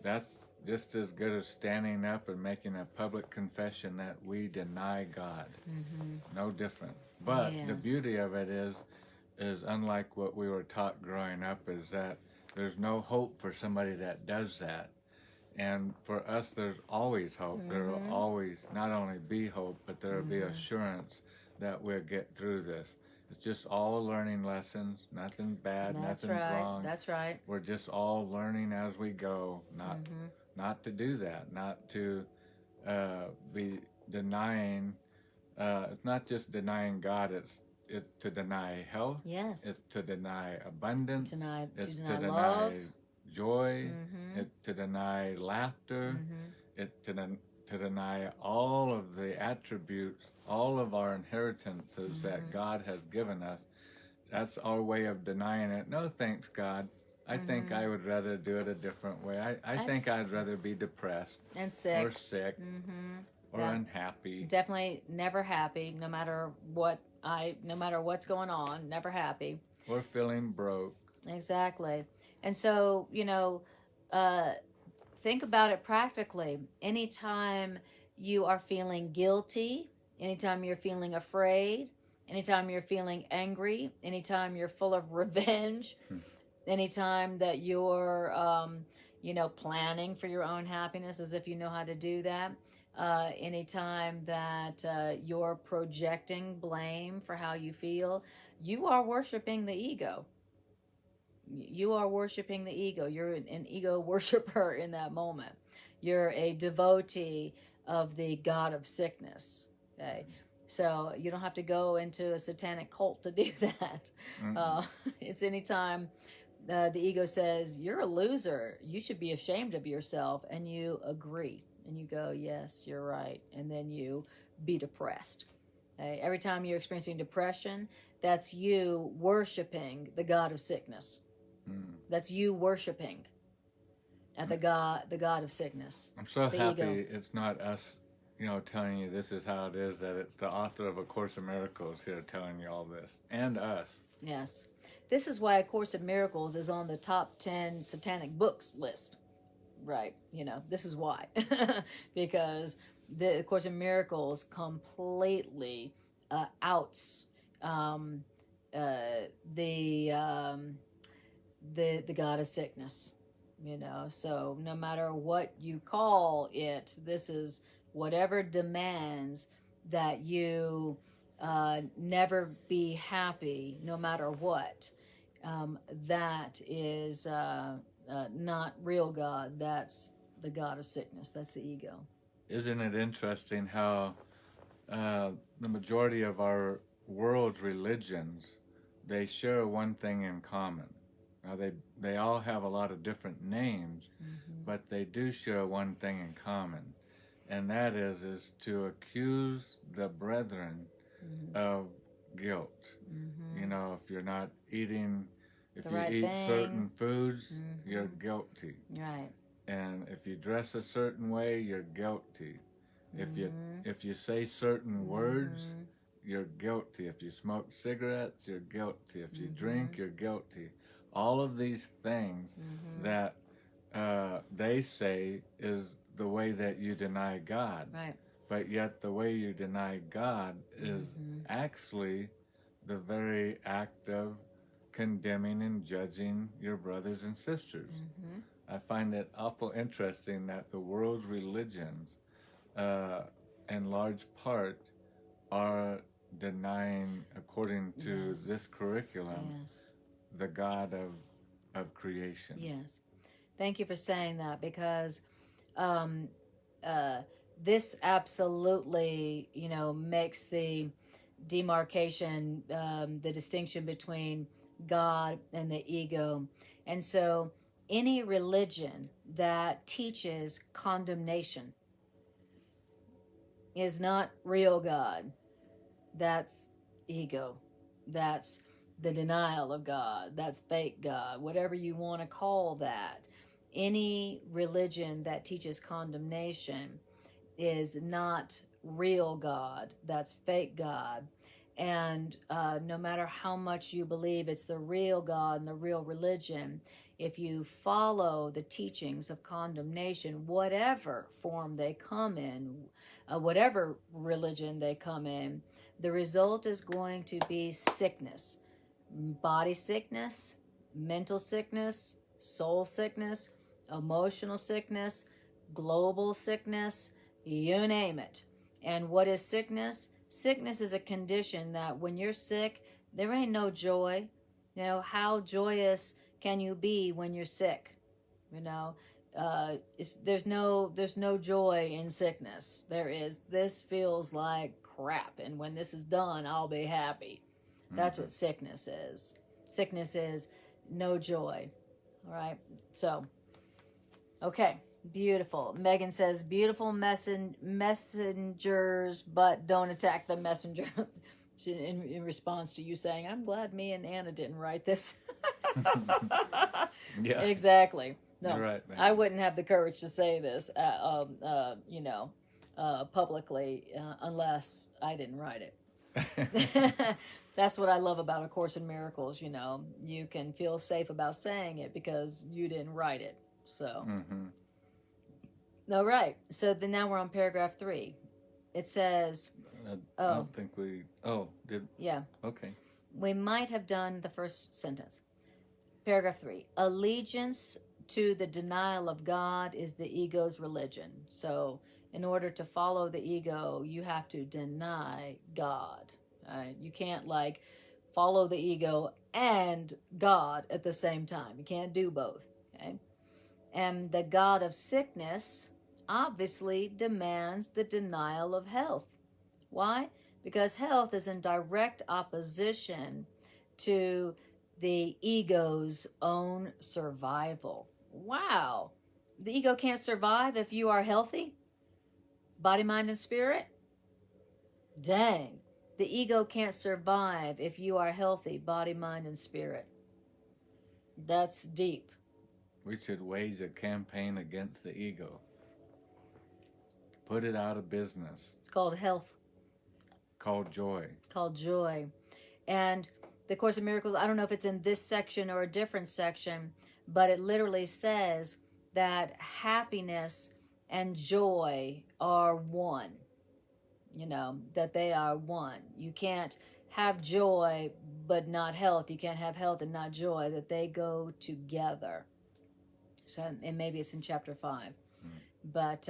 That's just as good as standing up and making a public confession that we deny God. No different. But the beauty of it is unlike what we were taught growing up, is that there's no hope for somebody that does that. And for us, there's always hope. There will always not only be hope, but there will be assurance that we'll get through this. It's just all learning lessons, nothing bad, nothing wrong. That's right. We're just all learning as we go, not to do that, not to be denying. It's not just denying God, it's to deny health. Yes. It's to deny abundance. To deny deny love. joy. It's to deny laughter. It's to deny all of the attributes, all of our inheritances that God has given us. That's our way of denying it. No, thanks, God. I think I would rather do it a different way. I think I'd rather be depressed and sick or sick or unhappy. Definitely never happy, no matter what's going on, never happy. Or feeling broke. Exactly. And so, think about it practically. Anytime you are feeling guilty, anytime you're feeling afraid, anytime you're feeling angry, anytime you're full of revenge, anytime that you're, planning for your own happiness as if you know how to do that, anytime that you're projecting blame for how you feel, you are worshiping the ego. You are worshiping the ego. You're an ego worshiper in that moment. You're a devotee of the god of sickness. Okay, so you don't have to go into a satanic cult to do that. It's anytime the ego says you're a loser, you should be ashamed of yourself, and you agree and you go, yes, you're right, and then you be depressed. Okay? Every time you're experiencing depression, that's you worshiping the god of sickness. That's you worshiping at the god of sickness. I'm so happy ego. It's not us, telling you this is how it is, that it's the author of A Course in Miracles here telling you all this, and us. Yes. This is why A Course in Miracles is on the top 10 satanic books list. Right. This is why. Because the Course in Miracles completely outs the god of sickness, so no matter what you call it, this is whatever demands that you never be happy no matter what. That is not real God. That's the god of sickness. That's the ego. Isn't it interesting how the majority of our world's religions, they share one thing in common? Now, they all have a lot of different names, but they do share one thing in common, and that is to accuse the brethren of guilt. If you're not eating, if you eat certain foods, you're guilty. Right. And if you dress a certain way, you're guilty. If you say certain words, you're guilty. If you smoke cigarettes, you're guilty. If you drink, you're guilty. All of these things that they say is the way that you deny God. Right. But yet the way you deny God is actually the very act of condemning and judging your brothers and sisters. I find it awful interesting that the world's religions, in large part, are denying, according to this curriculum, the God of creation. Yes. Thank you for saying that, because this absolutely, makes the demarcation, the distinction between God and the ego. And so any religion that teaches condemnation is not real God. That's ego. That's the denial of God. That's fake God, whatever you want to call that. Any religion that teaches condemnation is not real God. That's fake God. And no matter how much you believe it's the real God and the real religion, if you follow the teachings of condemnation, whatever form they come in, whatever religion they come in, the result is going to be sickness. Body sickness, mental sickness, soul sickness, emotional sickness, global sickness, you name it. And what is sickness? Sickness is a condition that when you're sick, there ain't no joy. How joyous can you be when you're sick? there's no joy in sickness. There is, this feels like crap, and when this is done, I'll be happy. That's what sickness is. Sickness is no joy. All right. So, okay. Beautiful. Megan says, beautiful messengers, but don't attack the messenger. in response to you saying, I'm glad me and Anna didn't write this. Yeah. Exactly. No, You're right, I wouldn't have the courage to say this, publicly unless I didn't write it. That's what I love about A Course in Miracles. You can feel safe about saying it because you didn't write it. So. Mm-hmm. All right. So then now we're on paragraph 3. It says, I don't think we... Oh, did... Yeah. Okay. We might have done the first sentence. Paragraph 3. Allegiance to the denial of God is the ego's religion. So in order to follow the ego, you have to deny God. You can't follow the ego and God at the same time. You can't do both. Okay. And the God of sickness obviously demands the denial of health. Why? Because health is in direct opposition to the ego's own survival. Wow. The ego can't survive if you are healthy? Body, mind, and spirit? Dang. The ego can't survive if you are healthy, body, mind, and spirit. That's deep. We should wage a campaign against the ego. Put it out of business. It's called health. Called joy. Called joy. And the Course in Miracles, I don't know if it's in this section or a different section, but it literally says that happiness and joy are one. That they are one. You can't have joy but not health. You can't have health and not joy. That they go together. So, and maybe it's in chapter 5. But,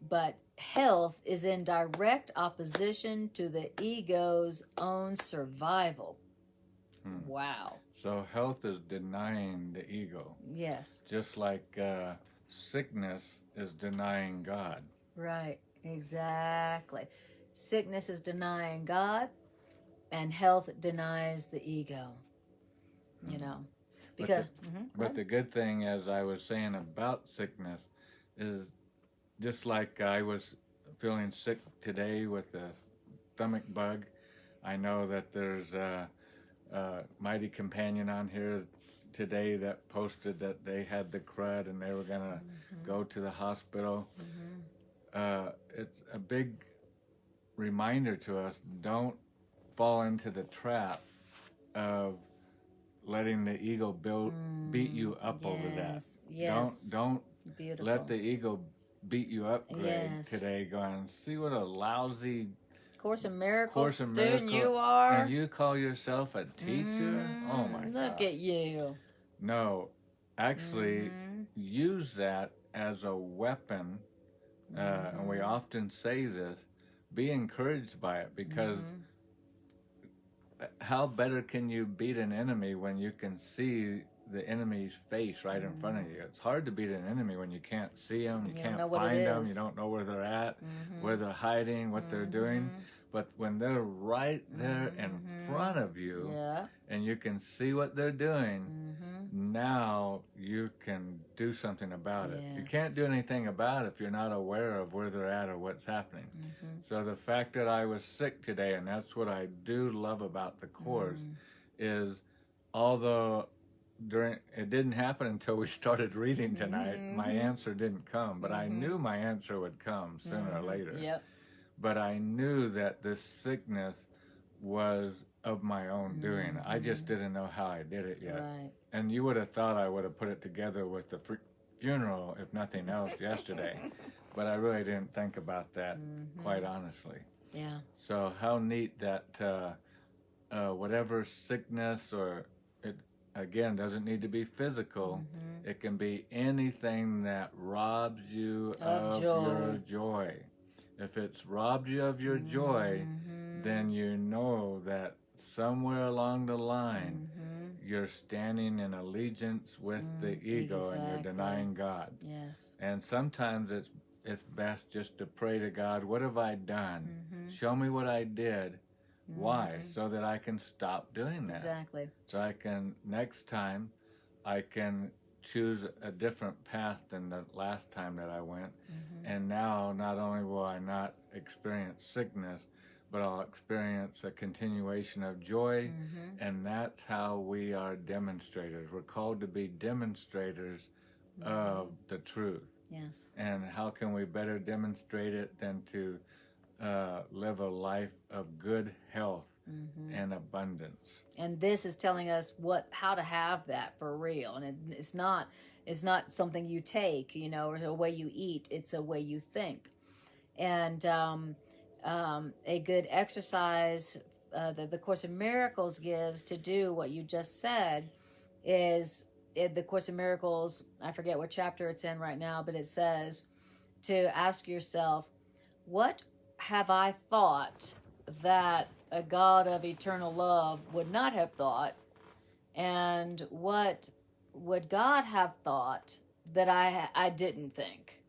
but health is in direct opposition to the ego's own survival. Wow. So health is denying the ego. Yes. Just like sickness is denying God. Right. Exactly. Sickness is denying God, and health denies the ego. Because, but the good thing, as I was saying about sickness, is just like I was feeling sick today with a stomach bug. I know that there's a Mighty Companion on here today that posted that they had the crud and they were going to go to the hospital. It's a big reminder to us, don't fall into the trap of letting the ego beat you up over that. Yes. Don't Beautiful. let the ego beat you up, Greg, today, going, see what a lousy Course in Miracles student you are. And you call yourself a teacher? Oh my God. Look at you. No, actually use that as a weapon, and we often say this, be encouraged by it, because how better can you beat an enemy when you can see the enemy's face right in front of you? It's hard to beat an enemy when you can't see them, you can't find them, you don't know where they're at, where they're hiding, what they're doing. But when they're right there in front of you, and you can see what they're doing, now you can do something about it. You can't do anything about it if you're not aware of where they're at or what's happening. So the fact that I was sick today, and that's what I do love about the Course, is although it didn't happen until we started reading tonight, my answer didn't come, but I knew my answer would come sooner or later. But I knew that this sickness was of my own doing. I just didn't know how I did it yet. Right. And you would have thought I would have put it together with the funeral, if nothing else, yesterday. But I really didn't think about that, quite honestly. Yeah. So how neat that whatever sickness, or it, again, doesn't need to be physical. It can be anything that robs you of your joy. If it's robbed you of your joy, then you know that somewhere along the line, you're standing in allegiance with the ego, and you're denying God. Yes. And sometimes it's best just to pray to God, what have I done? Show me what I did. Why? So that I can stop doing that. Exactly. So I can, next time, I can choose a different path than the last time that I went. And now, not only will I not experience sickness, but I'll experience a continuation of joy. And that's how we are demonstrators. We're called to be demonstrators of the truth. Yes. And how can we better demonstrate it than to live a life of good health and abundance? And this is telling us how to have that for real. And it's not something you take, or a way you eat. It's a way you think. And a good exercise that the Course of Miracles gives to do what you just said is the Course of Miracles. I forget what chapter it's in right now, but it says to ask yourself, what have I thought that a God of eternal love would not have thought, and what would God have thought that I didn't think?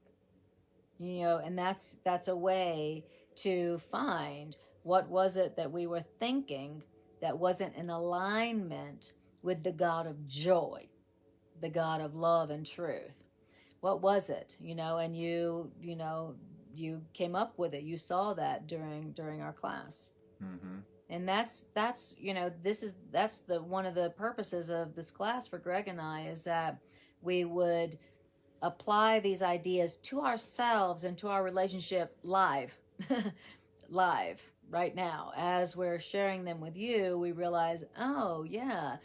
And that's a way to find what was it that we were thinking that wasn't in alignment with the God of joy, the God of love and truth. What was it? And you came up with it. You saw that during our class. And that's one of the purposes of this class for Greg and I, is that we would apply these ideas to ourselves and to our relationship live right now. As we're sharing them with you, we realize, oh yeah,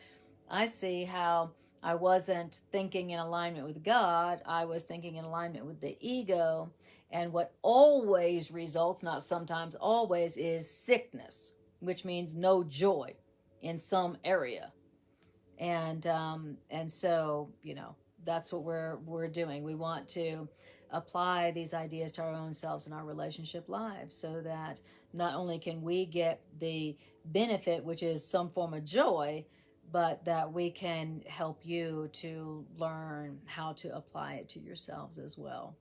I see how I wasn't thinking in alignment with God. I was thinking in alignment with the ego. And what always results, not sometimes, always, is sickness, which means no joy in some area. And so, that's what we're doing. We want to apply these ideas to our own selves and our relationship lives, so that not only can we get the benefit, which is some form of joy, but that we can help you to learn how to apply it to yourselves as well.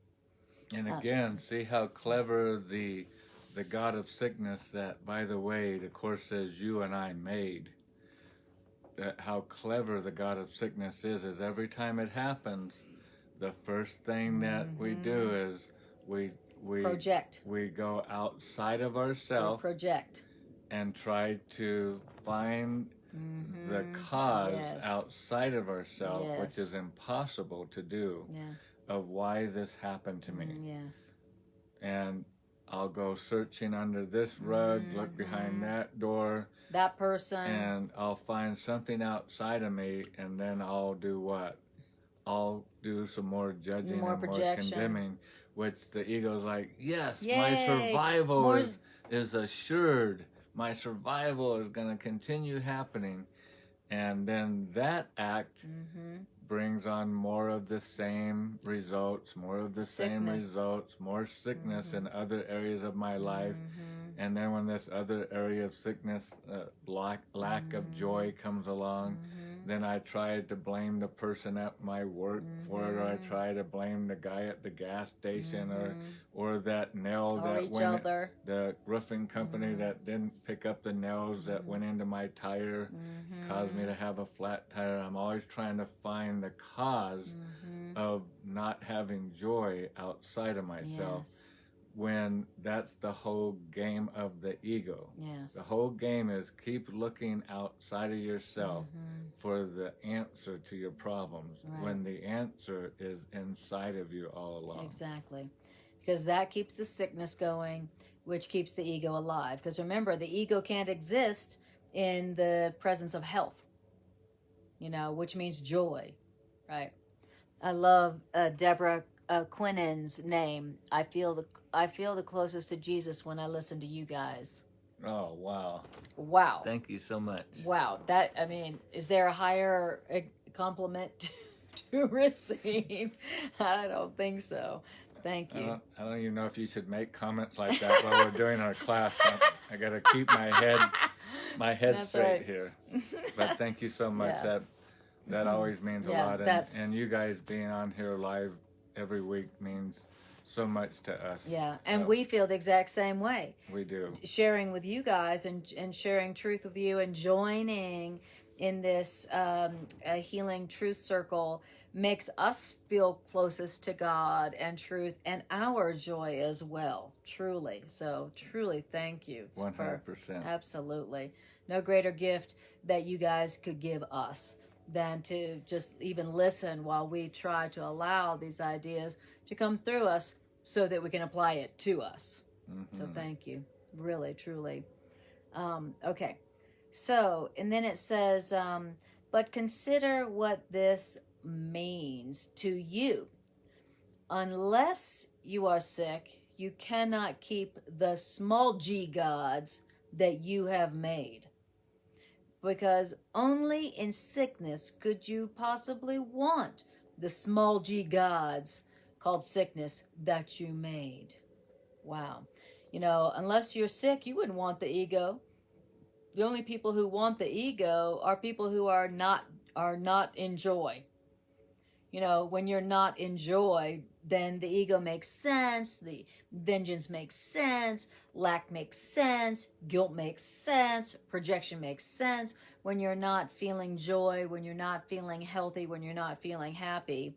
And again, see how clever the God of sickness, that, by the way, the Course says you and I made, that how clever the God of sickness is every time it happens, the first thing that we do is we project. We go outside of ourselves, project, and try to find the cause outside of ourselves, which is impossible to do, of why this happened to me. And I'll go searching under this rug, look behind that door, that person, and I'll find something outside of me, and then I'll do what? I'll do some more judging, more condemning, which the ego's like, yes, my survival is assured. My survival is going to continue happening. And then that act brings on more of the same results, more of the same results, more sickness in other areas of my life. And then when this other area of sickness, lack of joy comes along, then I try to blame the person at my work for it, or I try to blame the guy at the gas station, or that nail that went, the roofing company that didn't pick up the nails that went into my tire, caused me to have a flat tire. I'm always trying to find the cause of not having joy outside of myself. When that's the whole game of the ego. The whole game is keep looking outside of yourself for the answer to your problems, when the answer is inside of you all along. Exactly. Because that keeps the sickness going, which keeps the ego alive. Because remember, the ego can't exist in the presence of health, which means joy, right? I love Deborah Quinnen's name. I feel the closest to Jesus when I listen to you guys. Oh, wow. Wow. Thank you so much. Wow. Is there a higher compliment to receive? I don't think so. Thank you. I don't even know if you should make comments like that while we're doing our class. I got to keep my head That's straight right. here. But thank you so much. Yeah. That always means a Yeah, lot. that's- And you guys being on here live every week means so much to us. Yeah, and So we feel the exact same way. we do. Sharing with you guys and sharing truth with you and joining in this healing truth circle makes us feel closest to God and truth and our joy as well. Truly. So truly thank you. 100%. Absolutely. No greater gift that you guys could give us than to just even listen while we try to allow these ideas to come through us so that we can apply it to us. So thank you. Really, truly. Okay. So, and then it says, but consider what this means to you. Unless you are sick, you cannot keep the small g gods that you have made. Because only in sickness could you possibly want the small g gods called sickness that you made. Wow. You know, unless you're sick, you wouldn't want the ego. The only people who want the ego are people who are not in joy. You know, when you're not in joy, then the ego makes sense, the vengeance makes sense, lack makes sense, guilt makes sense, projection makes sense. When you're not feeling joy, when you're not feeling healthy, when you're not feeling happy,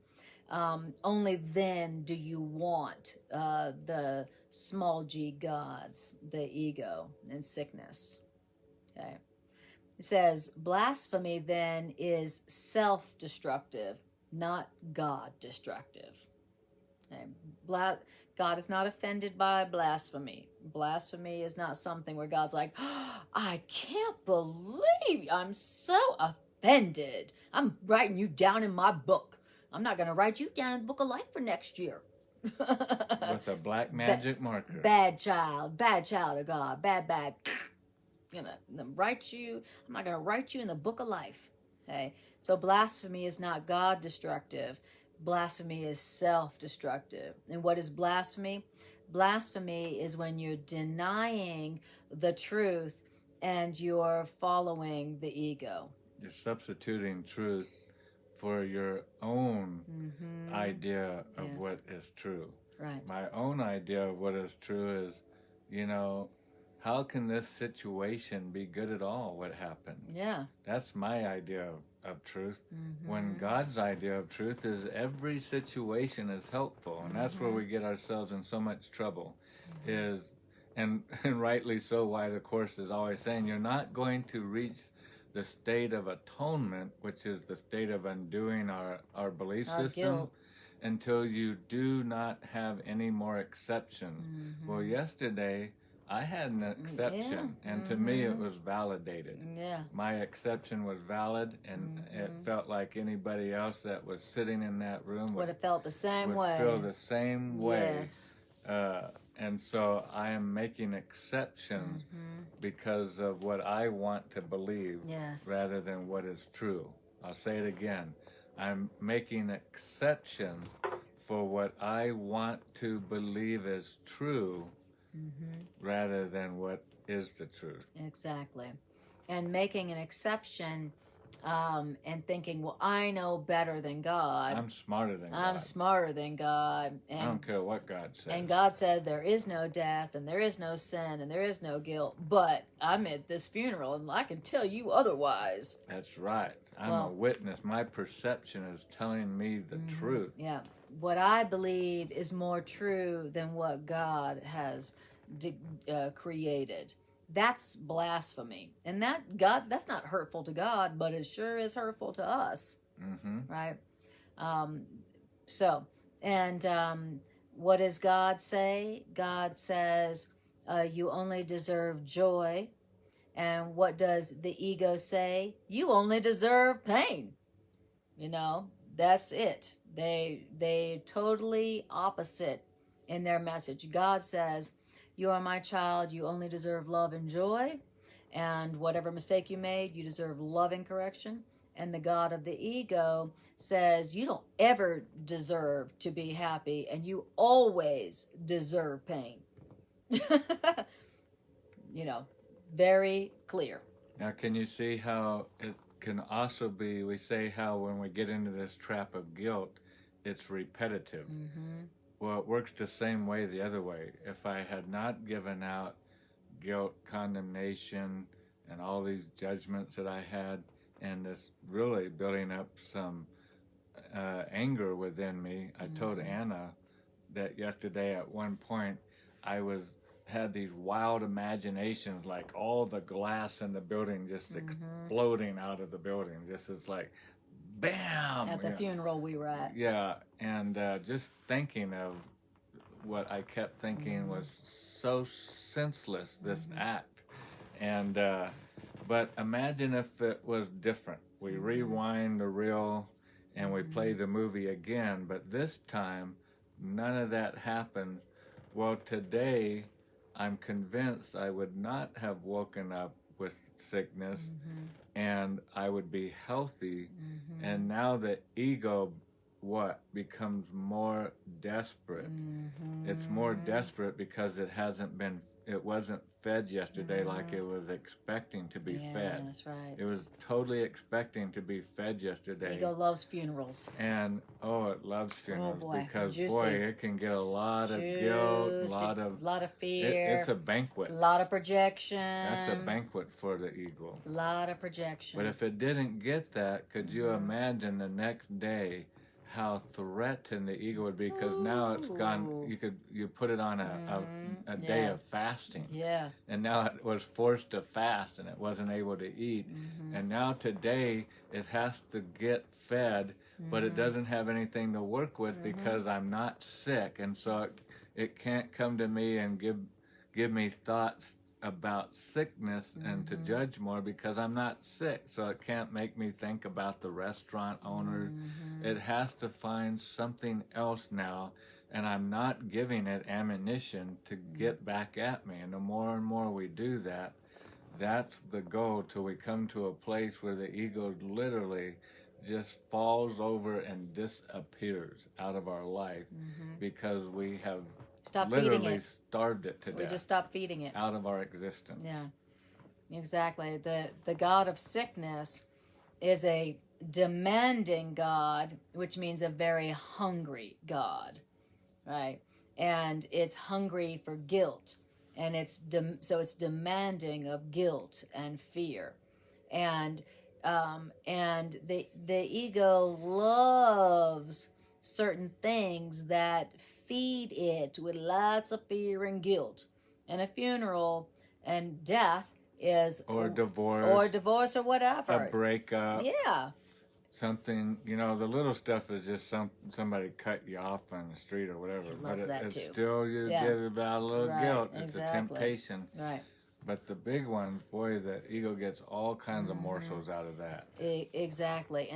only then do you want the small g gods, the ego and sickness. Okay. It says, blasphemy then is self-destructive, not God-destructive. Okay. God is not offended by blasphemy. Blasphemy is not something where God's like, oh, I can't believe I'm so offended. I'm writing you down in my book. I'm not going to write you down in the book of life for next year. With a black magic marker. Bad child of God, bad. I'm not going to write you in the book of life. Okay. So blasphemy is not God destructive. Blasphemy is self-destructive. And what is blasphemy? Blasphemy is when you're denying the truth and you're following the ego. You're substituting truth for your own idea of what is true. Right. My own idea of what is true is, you know, how can this situation be good at all, what happened? Yeah. That's my idea of truth. When God's idea of truth is every situation is helpful. And that's where we get ourselves in so much trouble. And rightly so, why the Course is always saying you're not going to reach the state of atonement, which is the state of undoing our belief system, guilt. until you do not have any more exception. Well, yesterday I had an exception, and to me it was validated. Yeah. My exception was valid, and it felt like anybody else that was sitting in that room Would have felt the same would way. feel the same way. Yes. And so I am making exceptions because of what I want to believe Yes. rather than what is true. I'll say it again. I'm making exceptions for what I want to believe is true rather than what is the truth. Exactly. And making an exception and thinking, well, I know better than God. I'm smarter than God. I'm smarter than God. And I don't care what God says. And God said there is no death and there is no sin and there is no guilt. But I'm at this funeral and I can tell you otherwise. That's right. I'm a witness. My perception is telling me the truth. Yeah. What I believe is more true than what God has created. That's blasphemy. And that's not hurtful to God, but it sure is hurtful to us. Right? What does God say? God says, you only deserve joy. And what does the ego say? You only deserve pain. You know, that's it. They totally opposite in their message. God says, you are my child, you only deserve love and joy, and whatever mistake you made, you deserve love and correction. And the God of the ego says, you don't ever deserve to be happy, and you always deserve pain. You know, very clear. Now, can you see how it can also be, we say how when we get into this trap of guilt, it's repetitive. Mm-hmm. Well, it works the same way the other way. If I had not given out guilt, condemnation, and all these judgments that I had, and this really building up some anger within me, I told Anna that yesterday at one point I had these wild imaginations, like all the glass in the building just exploding out of the building. Just as like, bam! At the funeral we were at. Yeah, and just thinking of what I kept thinking was so senseless, this act. And but imagine if it was different. We rewind the reel and we play the movie again, but this time none of that happened. Well, today I'm convinced I would not have woken up with sickness and I would be healthy. And now the ego becomes more desperate. It's more desperate because it wasn't fed yesterday like it was expecting to be fed. That's right. It was totally expecting to be fed yesterday. Ego loves funerals. And it loves funerals because Juicy. It can get a lot of guilt, a lot of fear. It's a banquet. A lot of projection. That's a banquet for the ego. A lot of projection. But if it didn't get that, could you imagine the next day how threatened the ego would be? Because now it's gone. You put it on a day of fasting. Yeah. And now it was forced to fast and it wasn't able to eat. And now today it has to get fed, but it doesn't have anything to work with because I'm not sick, and so it can't come to me and give me thoughts about sickness and to judge more because I'm not sick. So it can't make me think about the restaurant owner. It has to find something else now, and I'm not giving it ammunition to get back at me. And the more and more we do that, that's the goal, till we come to a place where the ego literally just falls over and disappears out of our life because we have literally starved it to death. We just stop feeding it. Out of our existence. Yeah, exactly. The God of sickness is a demanding God, which means a very hungry God, right? And it's hungry for guilt, and so it's demanding of guilt and fear, and the ego loves certain things that feed it with lots of fear and guilt. And a funeral and death is or divorce or whatever, a breakup, something, the little stuff is just somebody cut you off on the street or whatever, but it's too. Still you get about a little guilt. It's a temptation, right? But the big ones, boy, the ego gets all kinds of morsels out of that. Exactly.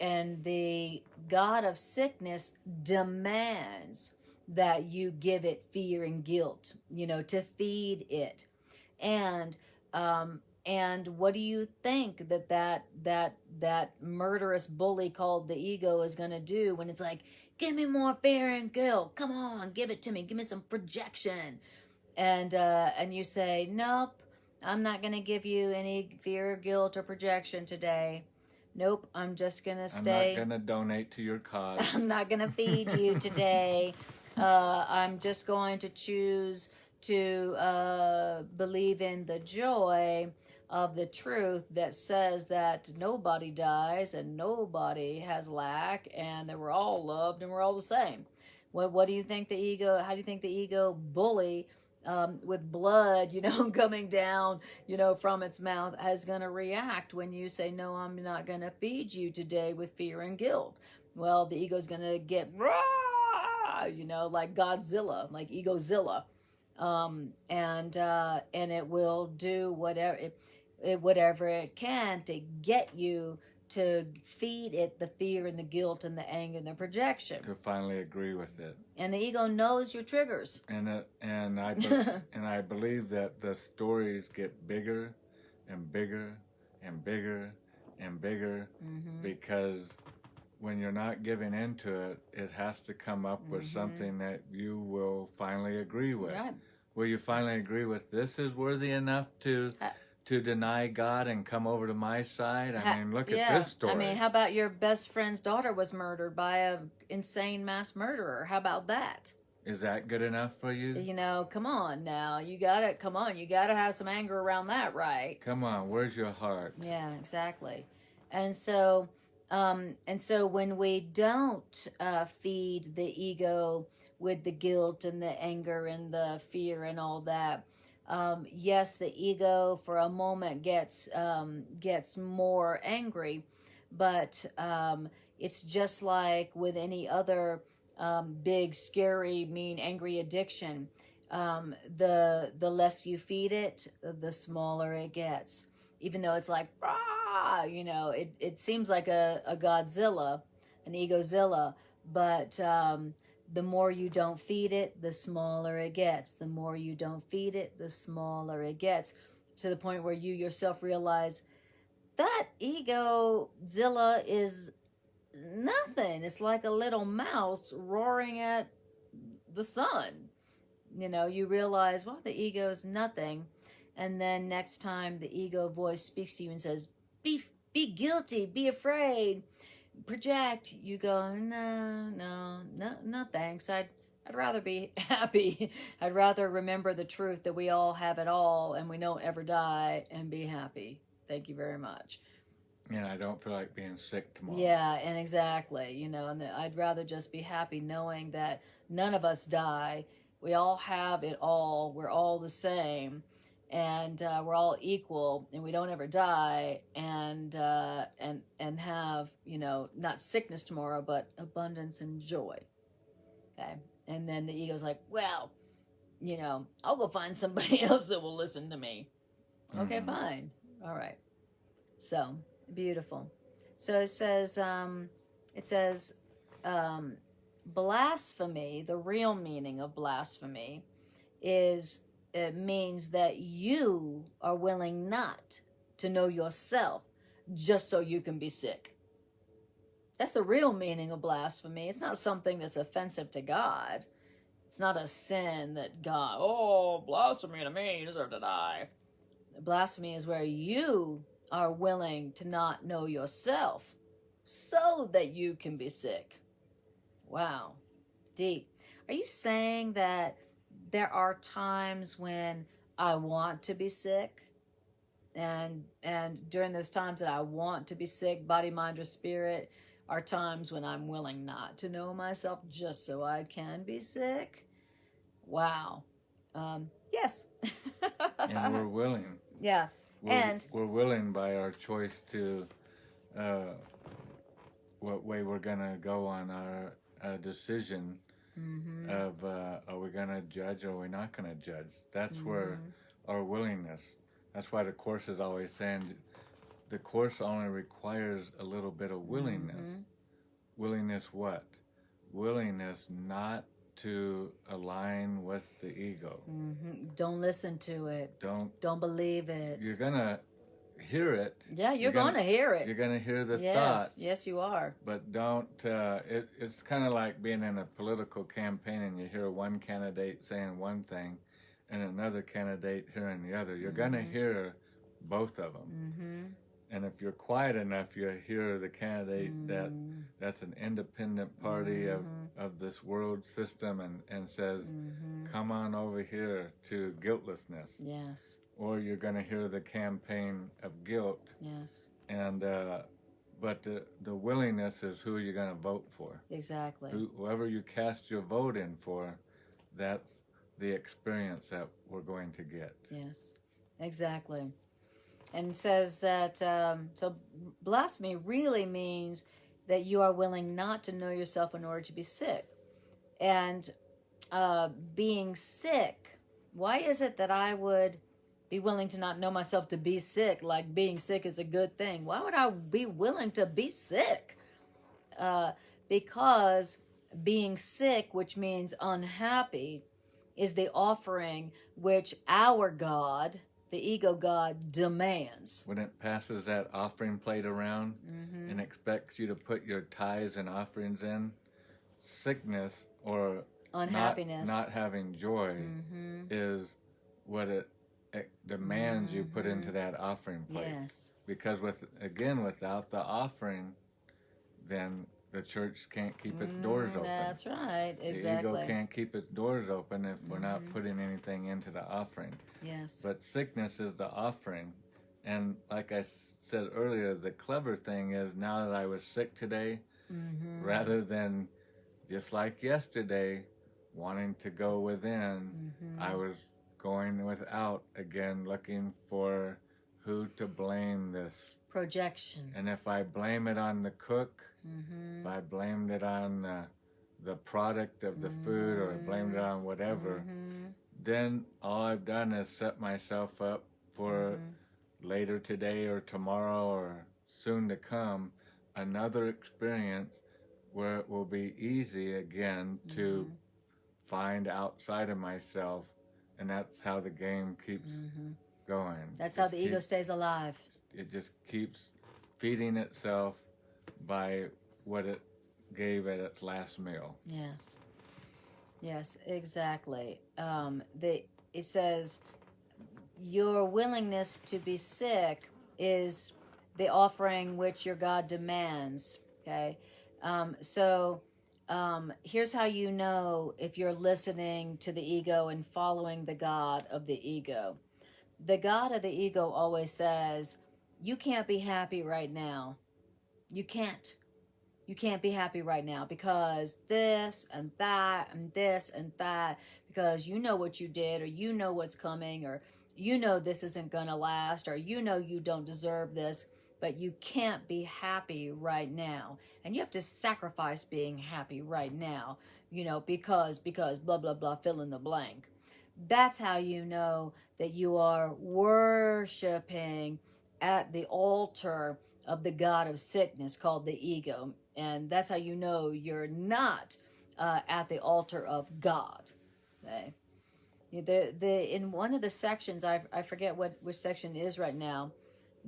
And the God of sickness demands that you give it fear and guilt, to feed it. And what do you think that murderous bully called the ego is going to do when it's like, give me more fear and guilt. Come on, give it to me. Give me some projection. And you say, nope, I'm not going to give you any fear or guilt or projection today. Nope, I'm just going to stay. I'm not going to donate to your cause. I'm not going to feed you today. I'm just going to choose to believe in the joy of the truth that says that nobody dies and nobody has lack and that we're all loved and we're all the same. What do you think the ego, how do you think the ego bully with blood, coming down, from its mouth is going to react when you say, no, I'm not going to feed you today with fear and guilt? Well, the ego's going to get, like Godzilla, like Egozilla. And it will do whatever it can to get you to feed it the fear and the guilt and the anger and the projection. To finally agree with it. And the ego knows your triggers. And I believe that the stories get bigger and bigger and bigger and bigger, because when you're not giving into it, it has to come up with something that you will finally agree with. Right. Will you finally agree with, this is worthy enough to deny God and come over to my side? I mean, look at this story. I mean, how about your best friend's daughter was murdered by a insane mass murderer? How about that? Is that good enough for you? You know, come on now. You gotta have some anger around that, right? Come on, where's your heart? Yeah, exactly. And so when we don't feed the ego with the guilt and the anger and the fear and all that, yes, the ego for a moment gets more angry, but it's just like with any other big, scary, mean, angry addiction. The less you feed it, the smaller it gets. Even though it's like, ah, you know, it seems like a Godzilla, an egozilla, but the more you don't feed it, the smaller it gets. The more you don't feed it, the smaller it gets. To the point where you yourself realize that egozilla is nothing. It's like a little mouse roaring at the sun. You know, you realize, well, the ego is nothing. And then next time the ego voice speaks to you and says, be guilty, be afraid, project, you go, no, thanks. I'd rather be happy. I'd rather remember the truth that we all have it all and we don't ever die, and be happy. Thank you very much. And I don't feel like being sick tomorrow. Yeah, and exactly, you know, and I'd rather just be happy knowing that none of us die. We all have it all. We're all the same, and we're all equal, and we don't ever die, and have, you know, not sickness tomorrow, but abundance and joy. Okay, and then the ego's like, well, you know, I'll go find somebody else that will listen to me. Okay, fine, all right. So. Beautiful. So it says, blasphemy, the real meaning of blasphemy is, it means that you are willing not to know yourself just so you can be sick. That's the real meaning of blasphemy. It's not something that's offensive to God. It's not a sin that God, oh, blasphemy to me, you deserve to die. Blasphemy is where you are willing to not know yourself so that you can be sick. Wow. Deep. Are you saying that there are times when I want to be sick, and during those times that I want to be sick, body, mind, or spirit, are times when I'm willing not to know myself just so I can be sick? Wow. Yes. And we're willing. Yeah. We're willing by our choice to what way we're going to go on our decision of are we going to judge or are we not going to judge. That's where our willingness, that's why the Course is always saying the Course only requires a little bit of willingness. Willingness what? Willingness not to align with the ego. Don't listen to it. Don't believe it. You're gonna hear it. Yeah, you're gonna hear it. You're gonna hear the thoughts. thoughts. Yes, you are. But don't. It's kind of like being in a political campaign and you hear one candidate saying one thing, and another candidate hearing the other. You're gonna hear both of them. And if you're quiet enough, you hear the candidate that's an independent party of this world system and says, come on over here to guiltlessness. Yes. Or you're going to hear the campaign of guilt. Yes. And but the willingness is who you're going to vote for. Exactly. Whoever you cast your vote in for, that's the experience that we're going to get. Yes, exactly. And it says that, so blasphemy really means that you are willing not to know yourself in order to be sick. And being sick, why is it that I would be willing to not know myself to be sick? Like being sick is a good thing. Why would I be willing to be sick? Because being sick, which means unhappy, is the offering which our God, The ego god demands. When it passes that offering plate around and expects you to put your tithes and offerings in, sickness or Unhappiness. not having joy is what it demands you put into that offering plate. Yes. Because without the offering, then the church can't keep its doors open. That's right. Exactly. The ego can't keep its doors open if we're not putting anything into the offering. Yes. But sickness is the offering. And like I said earlier, the clever thing is now that I was sick today, rather than just like yesterday, wanting to go within, I was going without again, looking for who to blame this. Projection. And if I blame it on the cook, if I blamed it on the product of the food, or I blamed it on whatever, then all I've done is set myself up for later today or tomorrow or soon to come another experience where it will be easy again to find outside of myself, and that's how the game keeps going. That's how the ego stays alive. It just keeps feeding itself by what it gave at its last meal. Yes. Yes, exactly. It says, your willingness to be sick is the offering which your God demands. Okay? Here's how you know if you're listening to the ego and following the God of the ego. The God of the ego always says, you can't be happy right now. You can't. You can't be happy right now because this and that and this and that, because you know what you did, or you know what's coming, or you know this isn't going to last, or you know you don't deserve this, but you can't be happy right now. And you have to sacrifice being happy right now, because blah, blah, blah, fill in the blank. That's how you know that you are worshiping at the altar of the god of sickness called the ego. And that's how you know you're not at the altar of God. Okay? In one of the sections, I forget which section it is right now,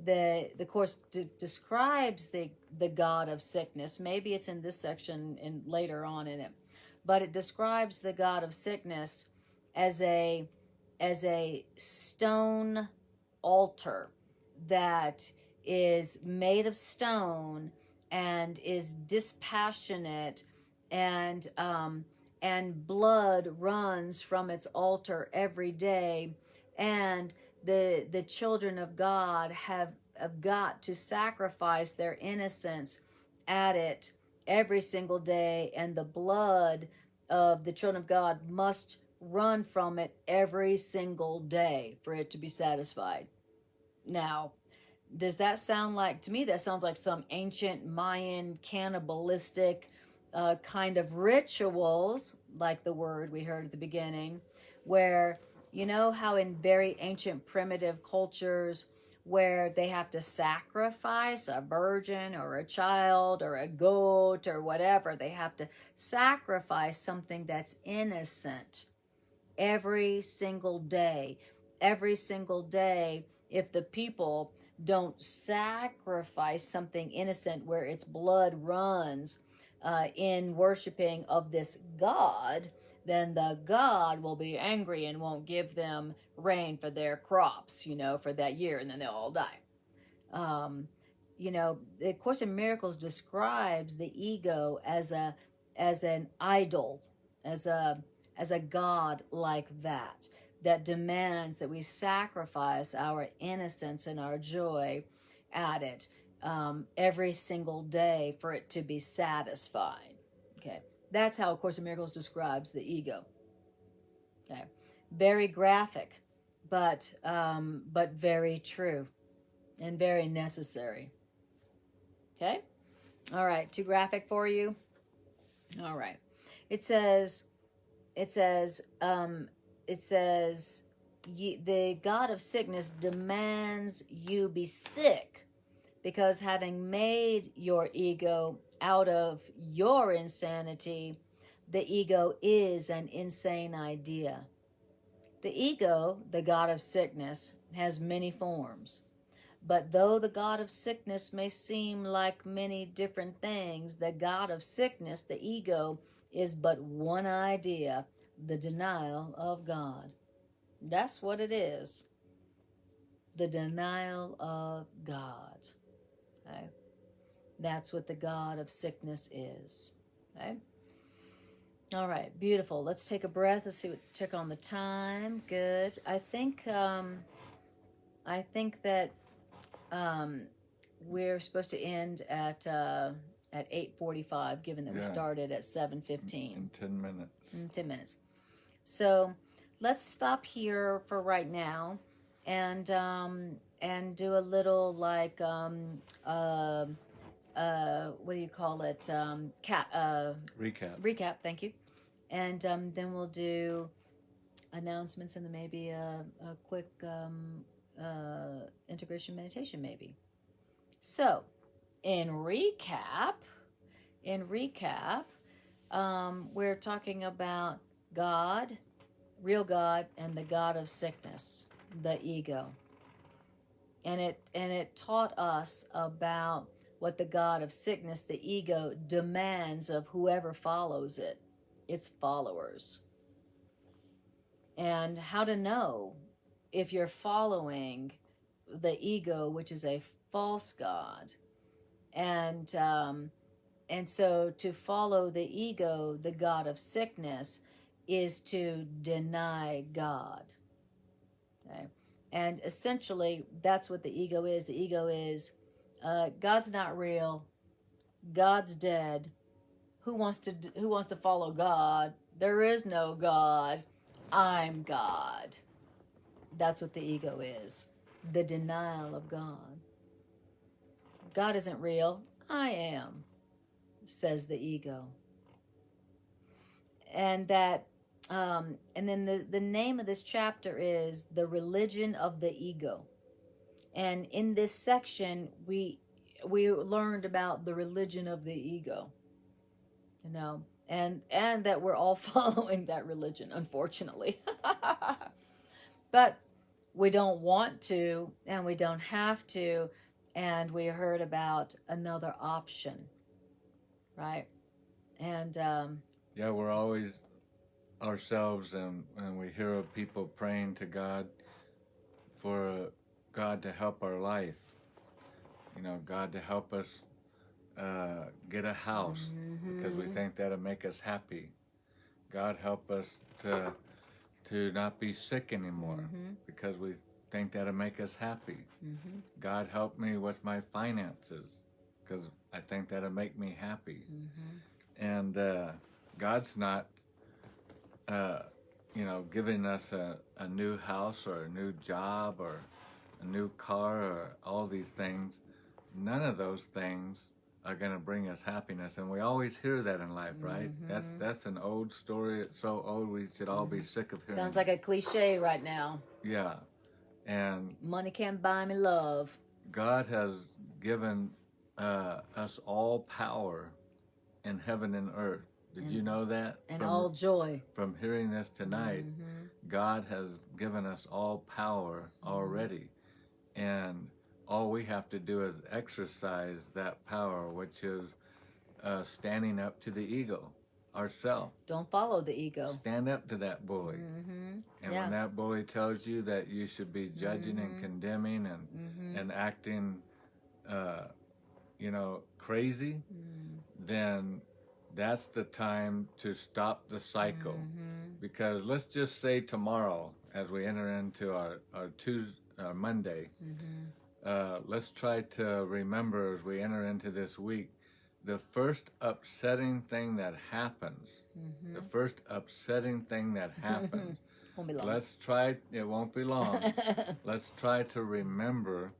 the course describes the god of sickness. Maybe it's in this section and later on in it, but it describes the god of sickness as a stone altar that is made of stone and is dispassionate, and blood runs from its altar every day, and the children of God have got to sacrifice their innocence at it every single day, and the blood of the children of God must run from it every single day for it to be satisfied. Now, does that sound like, to me, that sounds like some ancient Mayan cannibalistic kind of rituals, like the word we heard at the beginning, where, you know how in very ancient primitive cultures where they have to sacrifice a virgin or a child or a goat or whatever, they have to sacrifice something that's innocent every single day. Every single day, if the people don't sacrifice something innocent where its blood runs in worshiping of this God, then the God will be angry and won't give them rain for their crops, for that year, and then they'll all die. The Course in Miracles describes the ego as an idol, as a God like that demands that we sacrifice our innocence and our joy at it every single day for it to be satisfied. Okay, that's how A Course in Miracles describes the ego. Okay, very graphic, but very true and very necessary. Okay, all right, too graphic for you? All right, it says, the god of sickness demands you be sick because having made your ego out of your insanity, the ego is an insane idea. The ego, the god of sickness, has many forms. But though the god of sickness may seem like many different things, the god of sickness, the ego, is but one idea, the denial of God. That's what it is. The denial of God. Okay? That's what the god of sickness is. Okay? All right, beautiful. Let's take a breath. Let's see check on the time. Good. I think that we're supposed to end at 8:45, given that we started at 7:15. In 10 minutes. 10 minutes. So let's stop here for right now, and do a little like what do you call it? Recap. Thank you. And then we'll do announcements and then maybe a quick integration meditation maybe. So, in recap, we're talking about God, real God, and the god of sickness, the ego. And it taught us about what the god of sickness, the ego, demands of whoever follows it, its followers. And how to know if you're following the ego, which is a false god. And so to follow the ego, the god of sickness, is to deny God. Okay? And essentially, that's what the ego is. The ego is, God's not real. God's dead. Who wants to follow God? There is no God. I'm God. That's what the ego is. The denial of God. God isn't real. I am, says the ego. And that, and then the name of this chapter is The Religion of the Ego. And in this section, we learned about the religion of the ego, and that we're all following that religion, unfortunately. But we don't want to, and we don't have to, and we heard about another option, right? And we're always ourselves, and we hear of people praying to God for God to help our life. God to help us get a house, because we think that'll make us happy. God help us to not be sick anymore, because we think that'll make us happy. God help me with my finances, because I think that'll make me happy. And God's not giving us a new house or a new job or a new car or all these things. None of those things are going to bring us happiness, and we always hear that in life, right? That's an old story. It's so old we should all be sick of hearing. Sounds like a cliche right now. Yeah, and money can't buy me love. God has given us all power in heaven and earth. Did you know that? And all joy. From hearing this tonight, God has given us all power already, and all we have to do is exercise that power, which is standing up to the ego, ourself. Don't follow the ego. Stand up to that bully. And when that bully tells you that you should be judging and condemning and acting, crazy, then that's the time to stop the cycle. Because let's just say tomorrow, as we enter into our Monday, let's try to remember as we enter into this week, the first upsetting thing that happens, Won't be long. It won't be long. Let's try to remember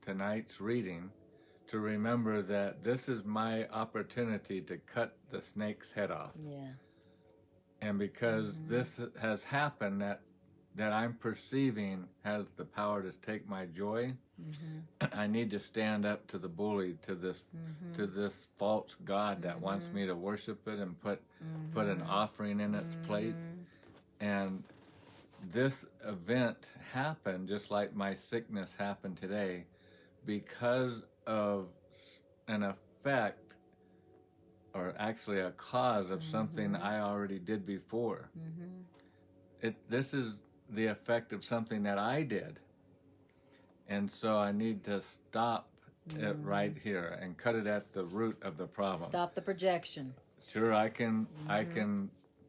tonight's reading, to remember that this is my opportunity to cut the snake's head off. Yeah. And because this has happened, that I'm perceiving has the power to take my joy, I need to stand up to the bully, to this false god that wants me to worship it and put an offering in its plate. And this event happened just like my sickness happened today because of an effect, or actually a cause of something I already did before. This is the effect of something that I did. And so I need to stop it right here and cut it at the root of the problem. Stop the projection. Sure, I can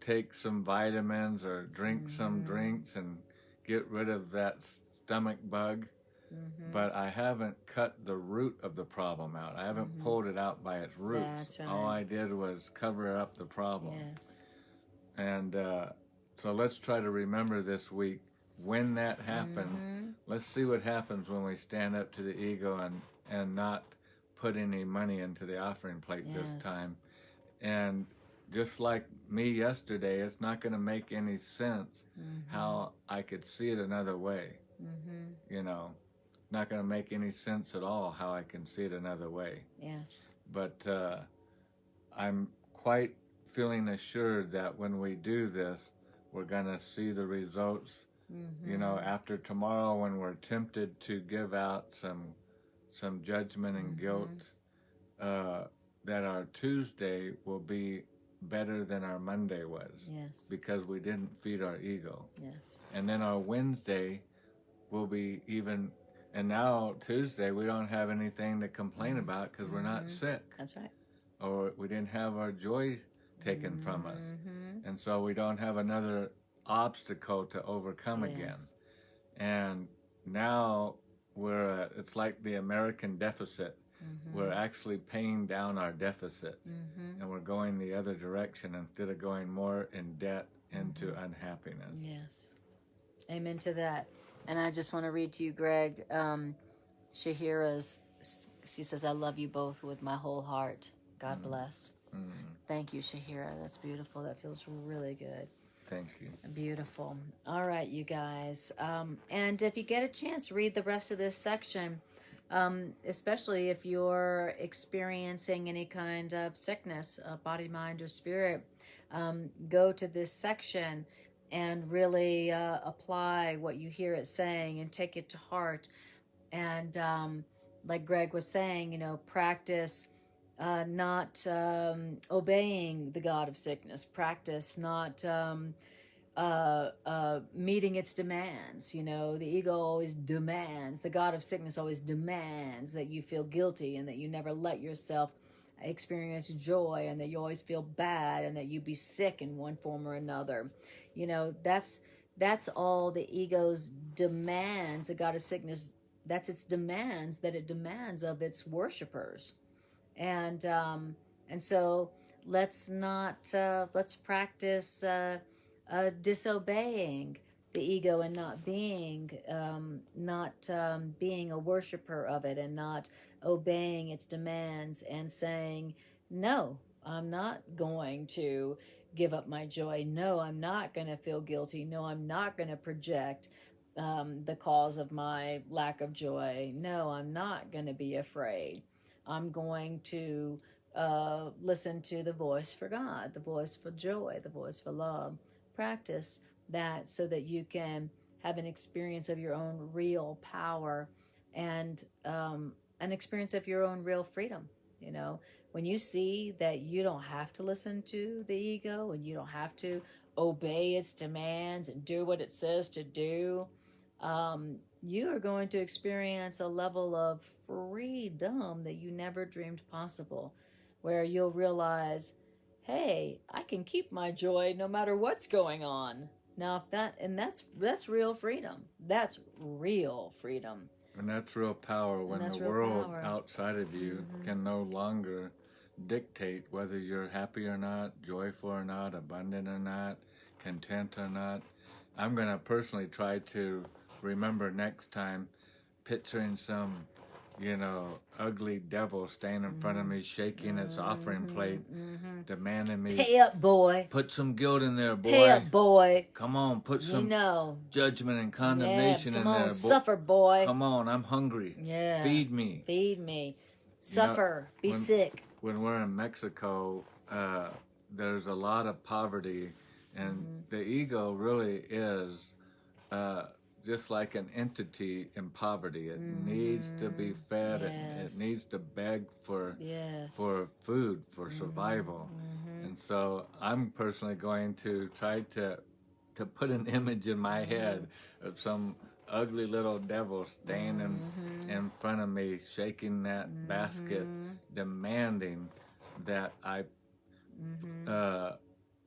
take some vitamins or drink some drinks and get rid of that stomach bug, but I haven't cut the root of the problem out. I haven't pulled it out by its roots. That's right. All I did was cover up the problem. Yes. And so let's try to remember this week when that happened. Let's see what happens when we stand up to the ego and not put any money into the offering plate this time. And just like me yesterday, it's not going to make any sense how I could see it another way. You know, not going to make any sense at all how I can see it another way. Yes. But I'm quite feeling assured that when we do this, we're going to see the results. You know, after tomorrow, when we're tempted to give out some judgment and guilt, that our Tuesday will be better than our Monday was. Yes. Because we didn't feed our ego. Yes. And then our Wednesday will be even, and now Tuesday we don't have anything to complain about because we're not sick. That's right. Or we didn't have our joy taken from us. And so we don't have another obstacle to overcome again. And now it's like the American deficit. We're actually paying down our deficit, and we're going the other direction instead of going more in debt into unhappiness. Yes. Amen to that. And I just want to read to you, Greg, Shahira's, she says, I love you both with my whole heart. God bless. Thank you, Shahira. That's beautiful. That feels really good. Thank you. Beautiful. All right, you guys. And if you get a chance, read the rest of this section. Especially if you're experiencing any kind of sickness, body, mind, or spirit, go to this section and really apply what you hear it saying and take it to heart. And like Greg was saying, you know, practice not obeying the god of sickness, practice not meeting its demands. You know, the ego always demands, the god of sickness always demands that you feel guilty and that you never let yourself experience joy, and that you always feel bad, and that you be sick in one form or another. You know, that's all the ego's demands. The god of sickness, that's its demands that it demands of its worshipers. And so let's practice disobeying the ego and not being a worshiper of it, and not obeying its demands and saying, no, I'm not going to give up my joy. No, I'm not going to feel guilty. No, I'm not going to project the cause of my lack of joy. No, I'm not going to be afraid. I'm going to listen to the voice for God, the voice for joy, the voice for love. Practice that so that you can have an experience of your own real power and an experience of your own real freedom. You know, when you see that you don't have to listen to the ego and you don't have to obey its demands and do what it says to do, you are going to experience a level of freedom that you never dreamed possible, where you'll realize, hey, I can keep my joy no matter what's going on. Now, that's real freedom. That's real freedom. And that's real power when the world outside of you can no longer dictate whether you're happy or not, joyful or not, abundant or not, content or not. I'm going to personally try to remember next time picturing some, ugly devil standing in front of me, shaking its offering plate, demanding me, pay up, boy. Put some guilt in there, boy. Pay up, boy. Come on, put some judgment and condemnation in there. Come on, suffer, boy. Come on, I'm hungry. Yeah. Feed me. Feed me. Suffer. Be sick. When we're in Mexico, there's a lot of poverty, and the ego really is just like an entity in poverty. It needs to be fed. It needs to beg for food, for survival. And so I'm personally going to try to put an image in my head of some ugly little devil standing in front of me, shaking that basket, demanding that I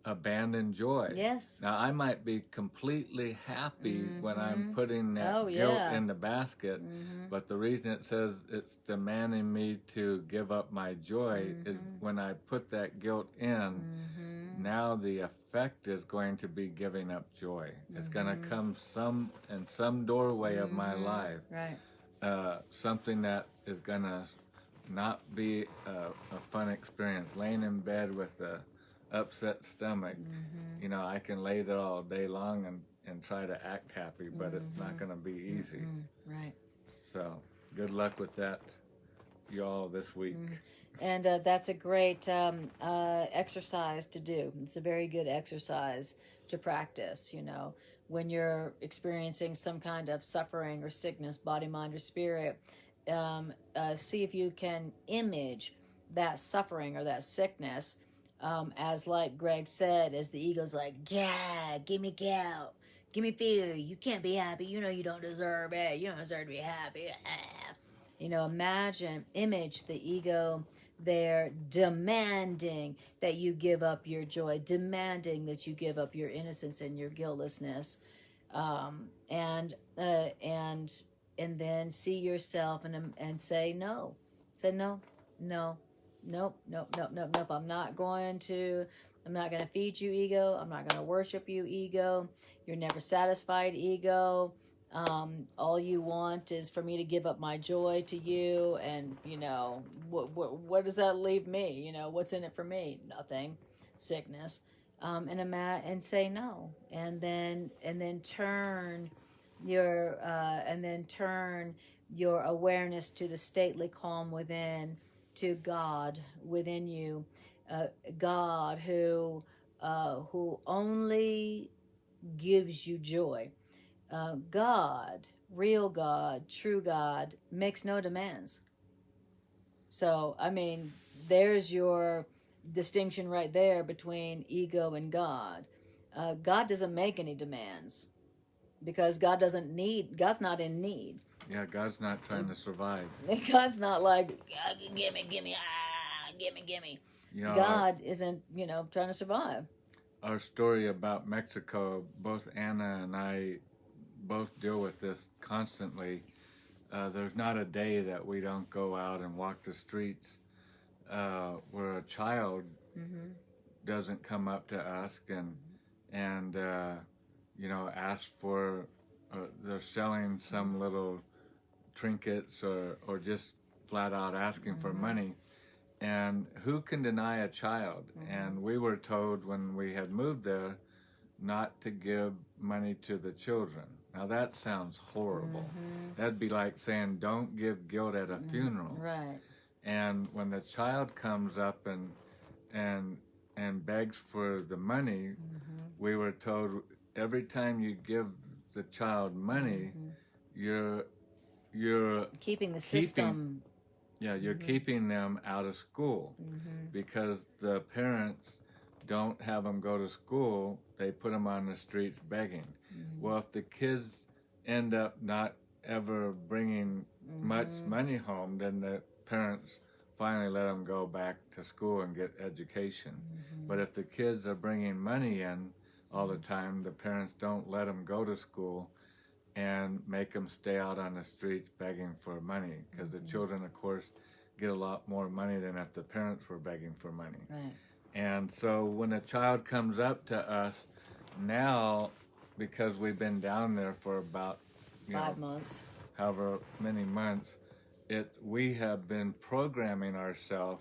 abandon joy. Yes. Now, I might be completely happy when I'm putting that guilt in the basket, but the reason it says it's demanding me to give up my joy is when I put that guilt in, now the effect is going to be giving up joy. It's going to come in some doorway of my life. Right. Something that is going to not be a fun experience. Laying in bed with a upset stomach, you know, I can lay there all day long and try to act happy, but it's not going to be easy. Right. So good luck with that, y'all, this week. And that's a great exercise to do. It's a very good exercise to practice, you know, when you're experiencing some kind of suffering or sickness, body, mind, or spirit. See if you can image that suffering or that sickness as, like Greg said, as the ego's like, yeah, give me guilt, give me fear, you can't be happy, you know you don't deserve it, you don't deserve to be happy. You know, image the ego there demanding that you give up your joy, demanding that you give up your innocence and your guiltlessness, and then see yourself and say no. Say no. Nope. I'm not going to feed you, ego. I'm not going to worship you, ego. You're never satisfied, ego. All you want is for me to give up my joy to you, and you know what does that leave me? You know, what's in it for me? Nothing. Sickness. And say no, and then turn your awareness to the stately calm within, to God within you, God who only gives you joy. God, real God, true God, makes no demands. So, I mean, there's your distinction right there between ego and God. God doesn't make any demands because God's not in need. Yeah, God's not trying to survive. God's not like, gimme, gimme. You know, God isn't, trying to survive. Our story about Mexico, both Anna and I both deal with this constantly. There's not a day that we don't go out and walk the streets where a child doesn't come up to us and ask for, they're selling some little trinkets or just flat out asking for money. And who can deny a child? And we were told when we had moved there not to give money to the children. Now that sounds horrible. That'd be like saying don't give guilt at a funeral. Right. And when the child comes up and begs for the money, we were told every time you give the child money, you're keeping the system. You're keeping them out of school because the parents don't have them go to school. They put them on the streets begging. Well, if the kids end up not ever bringing much money home, then the parents finally let them go back to school and get education. But if the kids are bringing money in all the time, the parents don't let them go to school and make them stay out on the streets begging for money, because the children, of course, get a lot more money than if the parents were begging for money. Right. And so when a child comes up to us now, because we've been down there for about 5 months, however many months, we have been programming ourselves,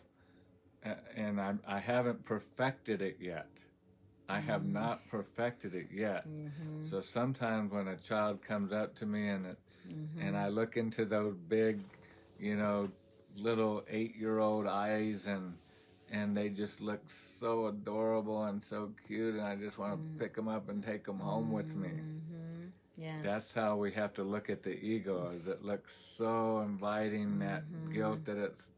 and I haven't perfected it yet. I have not perfected it yet. So sometimes when a child comes up to me and I look into those big, little 8-year-old eyes and they just look so adorable and so cute, and I just want to pick them up and take them home with me. Yes. That's how we have to look at the ego, as it looks so inviting, that guilt that it's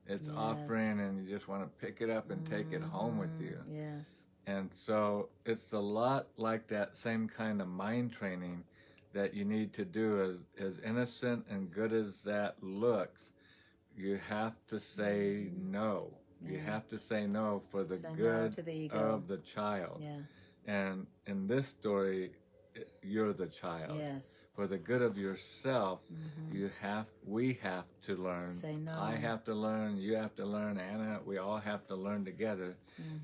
Yes. offering, and you just want to pick it up and take it home with you. Yes. And so it's a lot like that same kind of mind training that you need to do. As innocent and good as that looks, you have to say no. You have to say no for the good to the ego. of the child. Yeah. And in this story, you're the child. Yes. For the good of yourself, we have to learn. Say no. I have to learn, you have to learn, Anna, we all have to learn together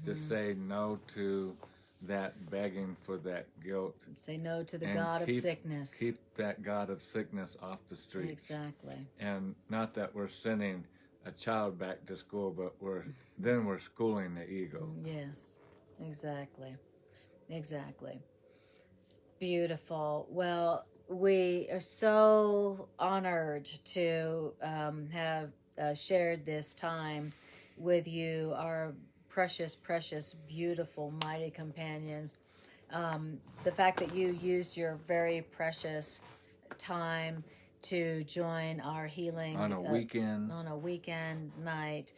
to say no to that begging for that guilt. Say no to the And God of sickness. Keep that God of sickness off the street. Exactly. And not that we're sending a child back to school, but we're schooling the ego. Yes. Exactly. Exactly. Beautiful. Well, we are so honored to have shared this time with you, our precious, precious, beautiful, mighty companions. The fact that you used your very precious time to join our healing on a weekend night,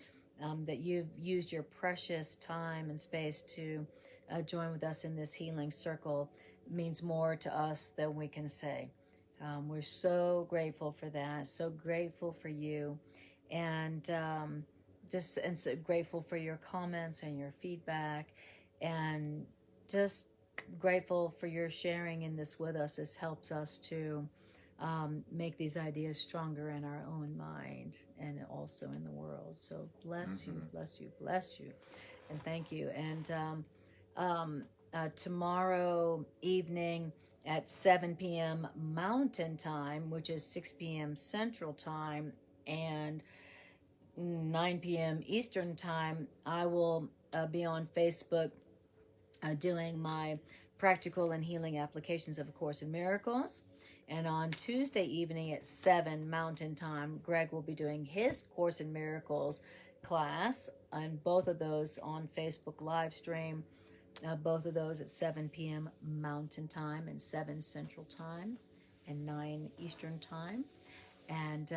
that you've used your precious time and space to join with us in this healing circle means more to us than we can say. We're so grateful for that, so grateful for you, and so grateful for your comments and your feedback, and just grateful for your sharing in this with us. This helps us to make these ideas stronger in our own mind and also in the world. So bless you, bless you, bless you, and thank you. And tomorrow evening at 7 p.m. Mountain Time, which is 6 p.m. Central Time, and 9 p.m. Eastern Time, I will be on Facebook doing my practical and healing applications of A Course in Miracles. And on Tuesday evening at 7 Mountain Time, Greg will be doing his Course in Miracles class, and both of those on Facebook live stream. Both of those at 7 p.m. Mountain Time and 7 Central Time and 9 Eastern Time. And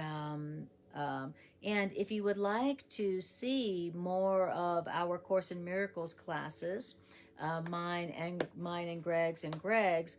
if you would like to see more of our Course in Miracles classes, mine and Greg's,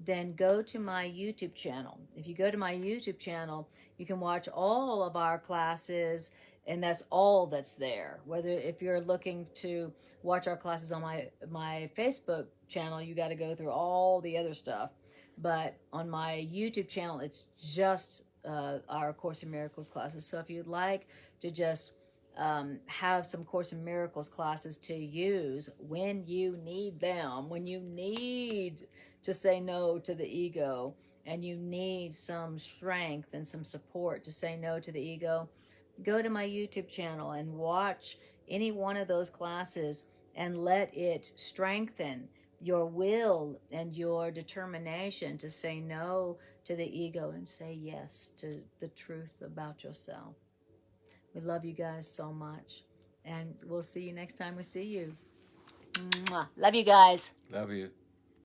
then go to my YouTube channel. If you go to my YouTube channel, you can watch all of our classes, and that's all that's there. Whether if you're looking to watch our classes on my Facebook channel, you got to go through all the other stuff. But on my YouTube channel, it's just our Course in Miracles classes. So if you'd like to just have some Course in Miracles classes to use when you need them, when you need to say no to the ego, and you need some strength and some support to say no to the ego, go to my YouTube channel and watch any one of those classes and let it strengthen your will and your determination to say no to the ego and say yes to the truth about yourself. We love you guys so much, and we'll see you next time we see you. Mwah. Love you guys. Love you.